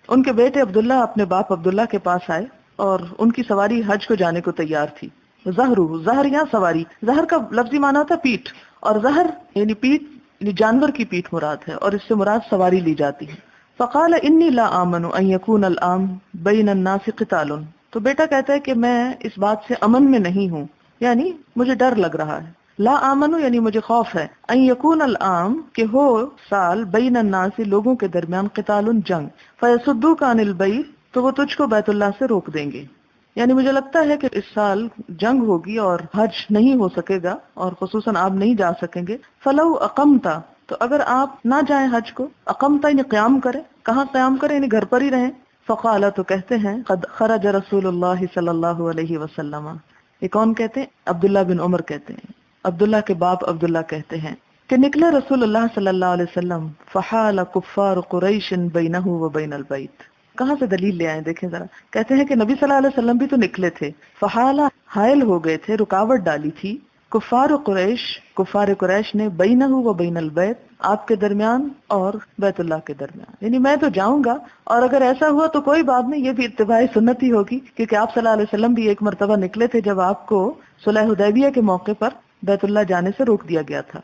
ان کے بیٹے عبداللہ اپنے باپ عبداللہ کے پاس آئے اور ان کی سواری حج کو جانے کو تیار تھی. ظہر یا سواری، ظہر کا لفظی معنی ہوتا ہے پیٹھ، اور ظہر یعنی پیٹھ یعنی جانور کی پیٹھ مراد ہے، اور اس سے مراد سواری لی جاتی ہے. فقال انی لا آمن ان یکون العام بین الناس قتال. تو بیٹا کہتا ہے کہ میں اس بات سے امن میں نہیں ہوں، یعنی مجھے ڈر لگ رہا ہے. لا آمنو یعنی مجھے خوف ہے، ان یکون العام کہ ہو سال بین الناس لوگوں کے درمیان قتال جنگ، فیصدوک عن البیت تو وہ تجھ کو بیت اللہ سے روک دیں گے. یعنی مجھے لگتا ہے کہ اس سال جنگ ہوگی اور حج نہیں ہو سکے گا اور خصوصاً آپ نہیں جا سکیں گے. فلو اقمتا، تو اگر آپ نہ جائیں حج کو، اقمتا یعنی قیام کرے، کہاں قیام کرے یعنی گھر پر ہی رہیں. فقال، تو کہتے ہیں قد خرج رسول اللہ صلی اللہ علیہ وسلم. یہ کون کہتے ہیں؟ عبداللہ بن عمر کہتے ہیں. عبداللہ کے باپ عبداللہ کہتے ہیں کہ نکلے رسول اللہ صلی اللہ علیہ وسلم، فحال کفار قریش بینہ و بین البیت. کہاں سے دلیل لے آئے دیکھیں ذرا. کہتے ہیں کہ نبی صلی اللہ علیہ وسلم بھی تو نکلے تھے، فحال حائل ہو گئے تھے، رکاوٹ ڈالی تھی، کفار قریش نے بینہ و بین البیت، آپ کے درمیان اور بیت اللہ کے درمیان. یعنی میں تو جاؤں گا، اور اگر ایسا ہوا تو کوئی بات نہیں، یہ بھی اتباع سنت ہی ہوگی، کیونکہ آپ صلی اللہ علیہ وسلم بھی ایک مرتبہ نکلے تھے جب آپ کو صلح حدیبیہ کے موقع پر بیت اللہ جانے سے روک دیا گیا تھا.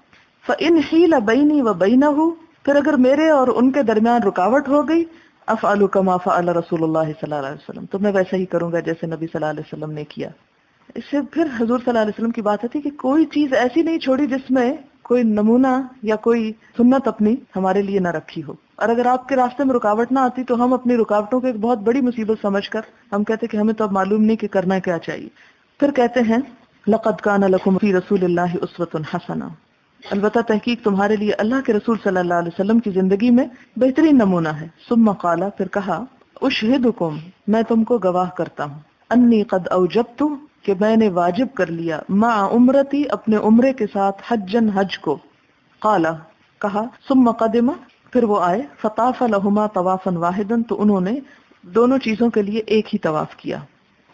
فَإِنْ حِيلَ بَيْنِي وَبَيْنَهُ، پھر اگر میرے اور ان کے درمیان رکاوٹ ہو گئی، افعل کما فعل رسول اللہ صلی اللہ علیہ وسلم، تو میں ویسا ہی کروں گا جیسے نبی صلی اللہ علیہ وسلم نے کیا. اس سے پھر حضور صلی اللہ علیہ وسلم کی بات آتی کہ کوئی چیز ایسی نہیں چھوڑی جس میں کوئی نمونہ یا کوئی سنت اپنی ہمارے لیے نہ رکھی ہو. اور اگر آپ کے راستے میں رکاوٹ نہ آتی تو ہم اپنی رکاوٹوں کو ایک بہت بڑی مصیبت سمجھ کر ہم کہتے کہ ہمیں تو اب معلوم نہیں کہ کرنا کیا چاہیے. پھر کہتے ہیں لقد کان لکم فی رسول اللہ اسوۃ حسنہ، البتہ تحقیق تمہارے لیے اللہ کے رسول صلی اللہ علیہ وسلم کی زندگی میں بہترین نمونہ ہے. ثم قال، پھر کہا اشہدکم، میں تم کو گواہ کرتا ہوں، انی قد اوجبت، کہ میں نے واجب کر لیا، مع عمرتی، اپنے عمرے کے ساتھ، حجن، حج کو. قال، کہا ثم قدم، پھر وہ آئے، فطاف لہما طوافا واحدا، تو انہوں نے دونوں چیزوں کے لیے ایک ہی طواف کیا.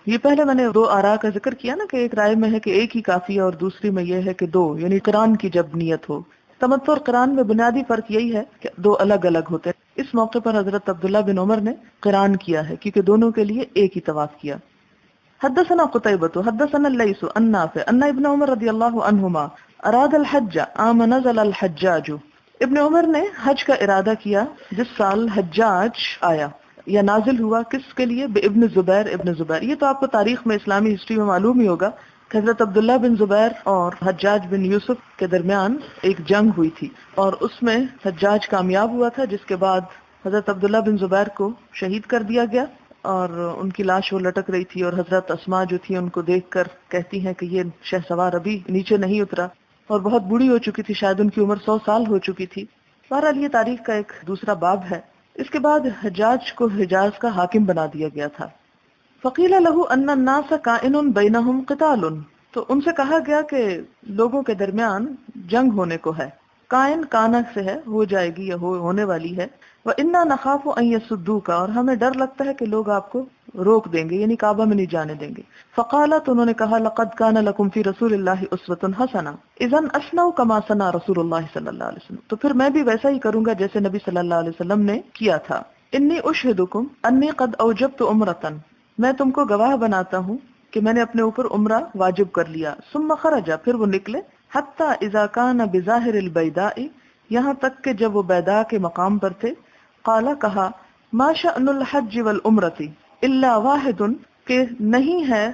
یہ پہلے میں نے دو آراء کا ذکر کیا نا، کہ ایک رائے میں ہے کہ ایک ہی کافی ہے اور دوسری میں یہ ہے کہ دو، یعنی قران کی جب نیت ہو. تمتع اور قران میں بنیادی فرق یہی ہے کہ دو الگ الگ ہوتے ہیں. اس موقع پر حضرت عبداللہ بن عمر نے قران کیا ہے کیونکہ دونوں کے لیے ایک ہی طواف کیا. حدثنا قتيبة حدثنا الليث عن نافع ان ابن عمر رضی اللہ عنہما اراد الحج عام نزل الحجاج، ابن عمر نے حج کا ارادہ کیا جس سال حجاج آیا یا نازل ہوا. کس کے لیے؟ ابن زبیر، ابن زبیر. یہ تو آپ کو تاریخ میں، اسلامی ہسٹری میں معلوم ہی ہوگا کہ حضرت عبداللہ بن زبیر اور حجاج بن یوسف کے درمیان ایک جنگ ہوئی تھی، اور اس میں حجاج کامیاب ہوا تھا، جس کے بعد حضرت عبداللہ بن زبیر کو شہید کر دیا گیا، اور ان کی لاش وہ لٹک رہی تھی، اور حضرت اسماء جو تھی ان کو دیکھ کر کہتی ہیں کہ یہ شہسوار ابھی نیچے نہیں اترا، اور بہت بوڑھی ہو چکی تھی، شاید ان کی عمر 100 سال ہو چکی تھی. بہرحال یہ تاریخ کا ایک دوسرا باب ہے. اس کے بعد حجاج کو حجاز کا حاکم بنا دیا گیا تھا. فقیل لہ ان الناس کائن بینہم قتال، تو ان سے کہا گیا کہ لوگوں کے درمیان جنگ ہونے کو ہے. کائن کانا سے ہے، ہو جائے گی یا ہونے والی ہے. وَإِنَّا نَخَافُ أَن يَصُدُّوكَ، اور ہمیں ڈر لگتا ہے کہ لوگ آپ کو روک دیں گے، یعنی کعبہ میں نہیں جانے دیں گے. فقال، تو انہوں نے کہا لقد كان لكم في رسول اللہ اسوۃ حسنہ، اذن اصنعوا كما صنع رسول اللہ صلی اللہ علیہ وسلم، تو پھر میں بھی ویسا ہی کروں گا جیسے نبی صلی اللہ علیہ وسلم نے کیا تھا. انی اشہدکم انی قد اوجبت عمرۃ، میں تم کو گواہ بناتا ہوں کہ میں نے اپنے اوپر عمرہ واجب کر لیا. ثم خرج، پھر وہ نکلے، حتی اذا كان بظاہر البیداء، یہاں تک کہ جب وہ بیداء کے مقام پر تھے. قال، کہا ما شأن الحج والعمرۃ الا واحد، کہ نہیں ہے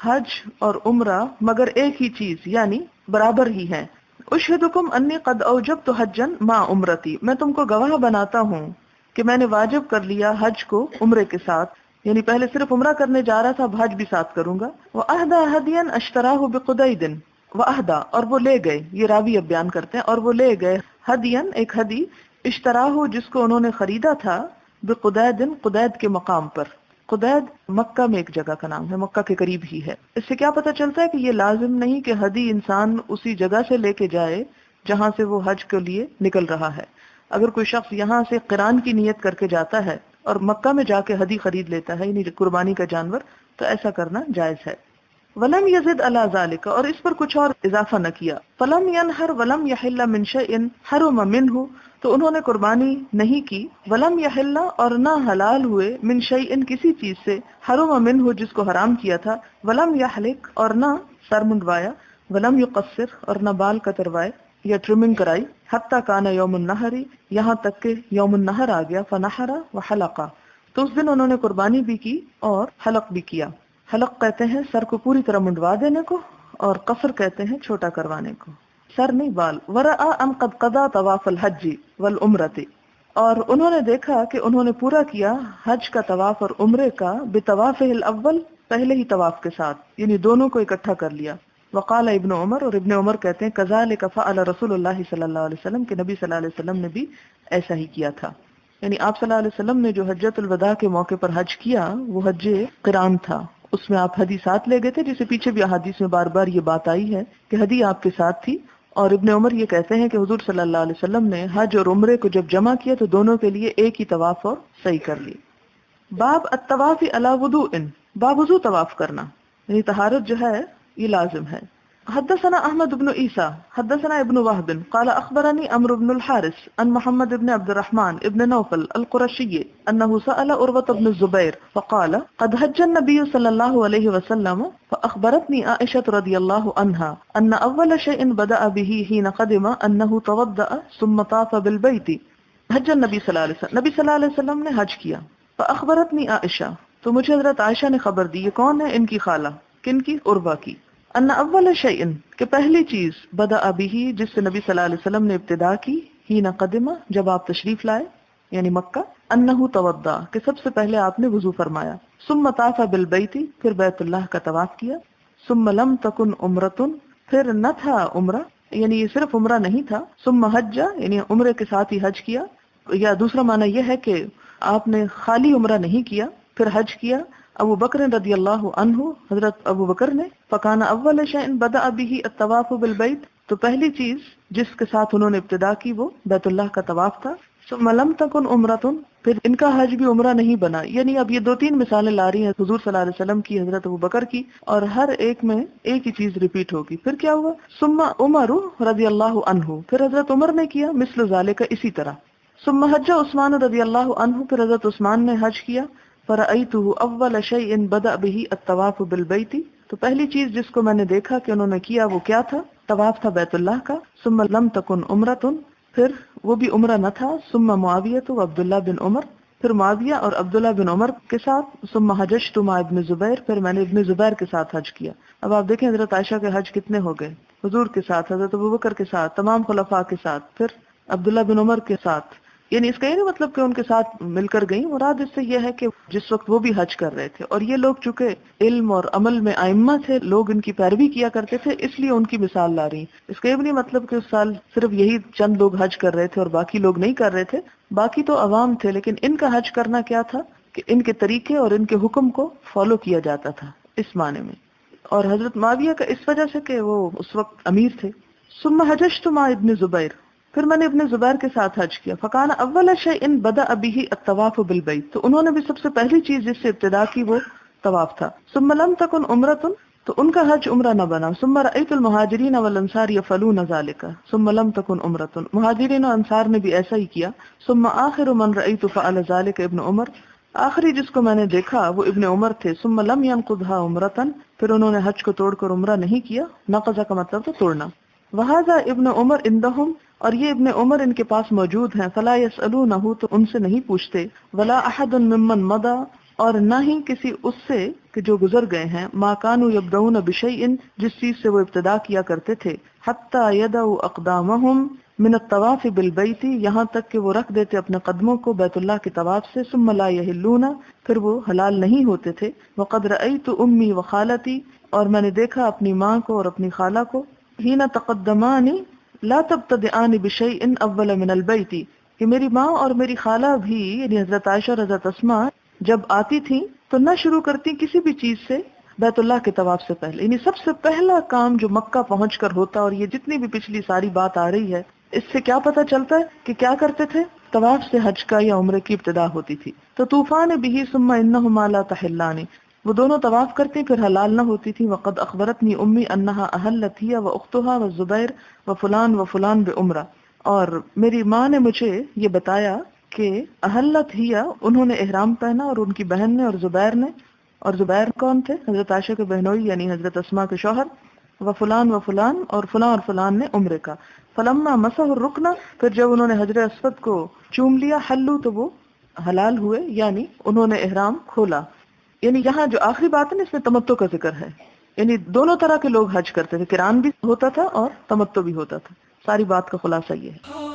حج اور عمرہ مگر ایک ہی چیز، یعنی برابر ہی ہے. اشہدکم انی قد اوجبت حجا مع عمرتی، میں تم کو گواہ بناتا ہوں کہ میں نے واجب کر لیا حج کو عمرے کے ساتھ، یعنی پہلے صرف عمرہ کرنے جا رہا تھا، اب حج بھی ساتھ کروں گا. وَأَهْدَى هَدْيًا اشْتَرَاهُ بِقُدَيْدٍ، وَأَهْدَى، اور وہ لے گئے، یہ راوی اب بیان کرتے ہیں، اور وہ لے گئے ہدین، ایک ہدی، اشتراہ، جس کو انہوں نے خریدا تھا، بقدید، قدید کے مقام پر. قدید مکہ میں ایک جگہ کا نام ہے، مکہ کے قریب ہی ہے. اس سے کیا پتہ چلتا ہے کہ یہ لازم نہیں کہ ہدی انسان اسی جگہ سے لے کے جائے جہاں سے وہ حج کے لیے نکل رہا ہے. اگر کوئی شخص یہاں سے قران کی نیت کر کے جاتا ہے اور مکہ میں جا کے ہدی خرید لیتا ہے، یعنی قربانی کا جانور، تو ایسا کرنا جائز ہے. ولم یزد علی ذلک، اور اس پر کچھ اور اضافہ نہ کیا. فلم ینحر ولم یحل من شیء حرم منہ، تو انہوں نے قربانی نہیں کی. ولم یحل، اور نہ حلال ہوئے، من شیء، کسی چیز سے، حرم منہ، جس کو حرام کیا تھا. ولم یحلق، اور نہ سر منڈوایا. ولم یقصر، اور نہ بال کتروائے یا ٹرمنگ کرائی. حتی کان یوم النحر، یہاں تک کہ یوم النحر آ گیا. فنحر وحلق، تو اس دن انہوں نے قربانی بھی کی اور حلق بھی کیا. حلق کہتے ہیں سر کو پوری طرح منڈوا دینے کو، اور قصر کہتے ہیں چھوٹا کروانے کو، سر نہیں بال. ورأى ان قد قضى طواف الحج والعمرة، اور انہوں نے دیکھا کہ انہوں نے پورا کیا حج کا طواف اور عمرے کا بطوافہ الاول، پہلے ہی طواف کے ساتھ، یعنی دونوں کو اکٹھا کر لیا. وقال ابن عمر، اور ابن عمر کہتے ہیں کذالک فعل رسول اللہ صلی اللہ علیہ وسلم، کہ نبی صلی اللہ علیہ وسلم نے بھی ایسا ہی کیا تھا. یعنی آپ صلی اللہ علیہ وسلم نے جو حجۃ الوداع کے موقع پر حج کیا وہ حج قران تھا. اس میں آپ ہدی ساتھ لے گئے تھے، جسے پیچھے بھی احادیث میں بار بار یہ بات آئی ہے کہ ہدی آپ کے ساتھ تھی. اور ابن عمر یہ کہتے ہیں کہ حضور صلی اللہ علیہ وسلم نے حج اور عمرے کو جب جمع کیا تو دونوں کے لیے ایک ہی طواف اور صحیح کر لی. باب الطواف علی وضوء، باوضو طواف کرنا، یعنی طہارت جو ہے یہ لازم ہے. حدثنا احمد بن عیسیٰ حدثنا ابن وهب قال اخبرني عمرو بن الحارث عن محمد بن عبد الرحمن بن نوفل القرشي انه سأل عروة بن الزبير فقال قد حج النبي صلى الله عليه وسلم فاخبرتني عائشة رضي الله عنها ان اول شيء بدأ به حين قدم انه توضأ ثم طاف بالبيت. حج النبی صلی اللہ علیہ وسلم، نبی صلی اللہ علیہ وسلم نے حج کیا. فاخبرتنی عائشہ، تو مجھے حضرت عائشہ نے خبر دی. یہ کون ہے؟ ان کی خالہ. کن کی؟ عروہ کی. ان اول شیء، کہ پہلی چیز، بدأ به، جس سے نبی صلی اللہ علیہ وسلم نے ابتدا کی، حین قدم، جب آپ تشریف لائے یعنی مکہ، انہ توضا، کہ سب سے پہلے آپ نے وضو فرمایا. ثم طاف بالبیت، پھر بیت اللہ کا طواف کیا. ثم لم تکن عمرۃ، پھر نہ تھا عمرہ، یعنی یہ صرف عمرہ نہیں تھا. ثم حج، یعنی عمرے کے ساتھ ہی حج کیا. یا دوسرا معنی یہ ہے کہ آپ نے خالی عمرہ نہیں کیا، پھر حج کیا. ابو بکر رضی اللہ عنہ، حضرت ابو بکر نے، فکان اول شیء بدأ به الطواف بالبیت، تو پہلی چیز جس کے ساتھ انہوں نے ابتدا کی وہ بیت اللہ کا طواف تھا. ثم لم تکن عمرۃ، پھر ان کا حج بھی عمرہ نہیں بنا. یعنی اب یہ دو تین مثالیں لا رہی ہیں حضور صلی اللہ علیہ وسلم کی، حضرت ابو بکر کی، اور ہر ایک میں ایک ہی چیز ریپیٹ ہوگی. پھر کیا ہوا؟ ثم عمر رضی اللہ عنہ، پھر حضرت عمر نے کیا مثل ذالک، اسی طرح. ثم حج عثمان رضی اللہ عنہ، پھر حضرت عثمان نے حج کیا. فرأیتہ اول شیء بدأ به الطواف بالبیت، تو پہلی چیز جس کو میں نے دیکھا کہ انہوں نے کیا وہ کیا تھا؟ طواف تھا بیت اللہ کا. ثم لم تکن عمرۃ، پھر وہ بھی عمرہ نہ تھا. ثم معاویہ و عبداللہ بن عمر، پھر معاویہ اور عبداللہ بن عمر کے ساتھ. ثم حججت مع ابن زبیر، پھر میں نے ابن زبیر کے ساتھ حج کیا. اب آپ دیکھیں حضرت عائشہ کے حج کتنے ہو گئے؟ حضور کے ساتھ، حضرت ابوبکر کے ساتھ، تمام خلفاء کے ساتھ، پھر عبداللہ بن عمر کے ساتھ. یعنی اس کا یہ نہیں مطلب کہ ان کے ساتھ مل کر گئیں، مراد اس سے یہ ہے کہ جس وقت وہ بھی حج کر رہے تھے، اور یہ لوگ چونکہ علم اور عمل میں ائمہ تھے، لوگ ان کی پیروی کیا کرتے تھے، اس لیے ان کی مثال لا رہی ہیں. اس کا یہ بھی نہیں مطلب کہ اس سال صرف یہی چند لوگ حج کر رہے تھے اور باقی لوگ نہیں کر رہے تھے. باقی تو عوام تھے، لیکن ان کا حج کرنا کیا تھا کہ ان کے طریقے اور ان کے حکم کو فالو کیا جاتا تھا اس معنی میں. اور حضرت معاویہ کا اس وجہ سے کہ وہ اس وقت امیر تھے. ثم حججت مع ابن زبیر، پھر میں نے ابن زبیر کے ساتھ حج کیا. فکان اول شیء بدأ به الطواف بالبیت، تو انہوں نے بھی سب سے پہلی چیز جس سے ابتدا کی وہ طواف تھا. ثم لم تکن عمرۃ، تو ان کا حج عمرہ نہ بنا. ثم رأیت المہاجرین والانصار یفعلون ذلک، ثم لم تکن عمرۃ، مہاجرین و انصار نے بھی ایسا ہی کیا. ثم آخر من رأیت فعل ذلک ابن عمر، آخری جس کو میں نے دیکھا وہ ابن عمر تھے. ثم لم ينقضها عمرۃ، پھر انہوں نے حج کو توڑ کر عمرہ نہیں کیا. نقض کا مطلب تو توڑنا. وہذا ابن عمر عندهم، اور یہ ابن عمر ان کے پاس موجود ہیں. فلا يسألونہ، تو ان سے نہیں پوچھتے. ولا احد ممن مضى، اور نہ ہی کسی اس سے کہ جو گزر گئے ہیں. ما كانوا يبدؤون بشيء، جس چیز سے وہ ابتدا کیا کرتے تھے. حتى يدعوا اقدامهم من الطواف بالبیت، یہاں تک کہ وہ رکھ دیتے اپنے قدموں کو بیت اللہ کے طواف سے. ثم لا يحلون، پھر وہ حلال نہیں ہوتے تھے. وقد رأيت امي وخالتي، اور میں نے دیکھا اپنی ماں کو اور اپنی خالہ کو. حين تقدمان لا تبتدئان بشيء اول من البیت، کہ میری ماں اور میری خالہ بھی، یعنی حضرت عائشہ اور حضرت اسماء، جب آتی تھیں تو نہ شروع کرتی کسی بھی چیز سے بیت اللہ کے طواف سے پہلے. یعنی سب سے پہلا کام جو مکہ پہنچ کر ہوتا، اور یہ جتنی بھی پچھلی ساری بات آ رہی ہے اس سے کیا پتہ چلتا ہے کہ کیا کرتے تھے؟ طواف سے حج کا یا عمرے کی ابتدا ہوتی تھی. تو طوفان به ثم انهما لا تحلان، وہ دونوں طواف کرتی پھر حلال نہ ہوتی تھی. وقد اخبرتنی امی انہا اہلت ہی و اختہا و زبیر و فلان بعمرہ، اور میری ماں نے مجھے یہ بتایا کہ اہلت ہی، انہوں نے احرام پہنا، اور ان کی بہن نے اور زبیر نے. اور زبیر کون تھے؟ حضرت عائشہ کے بہنوئی یعنی حضرت اسماء کے شوہر. و فلان اور فلان نے عمرے کا. فلما مسح الرکن، پھر جب انہوں نے حجر اسود کو چوم لیا. حلو، تو وہ حلال ہوئے، یعنی انہوں نے احرام کھولا. یعنی یہاں جو آخری بات ہے نا اس میں تمتع کا ذکر ہے. یعنی دونوں طرح کے لوگ حج کرتے تھے، قران بھی ہوتا تھا اور تمتع بھی ہوتا تھا. ساری بات کا خلاصہ یہ ہے.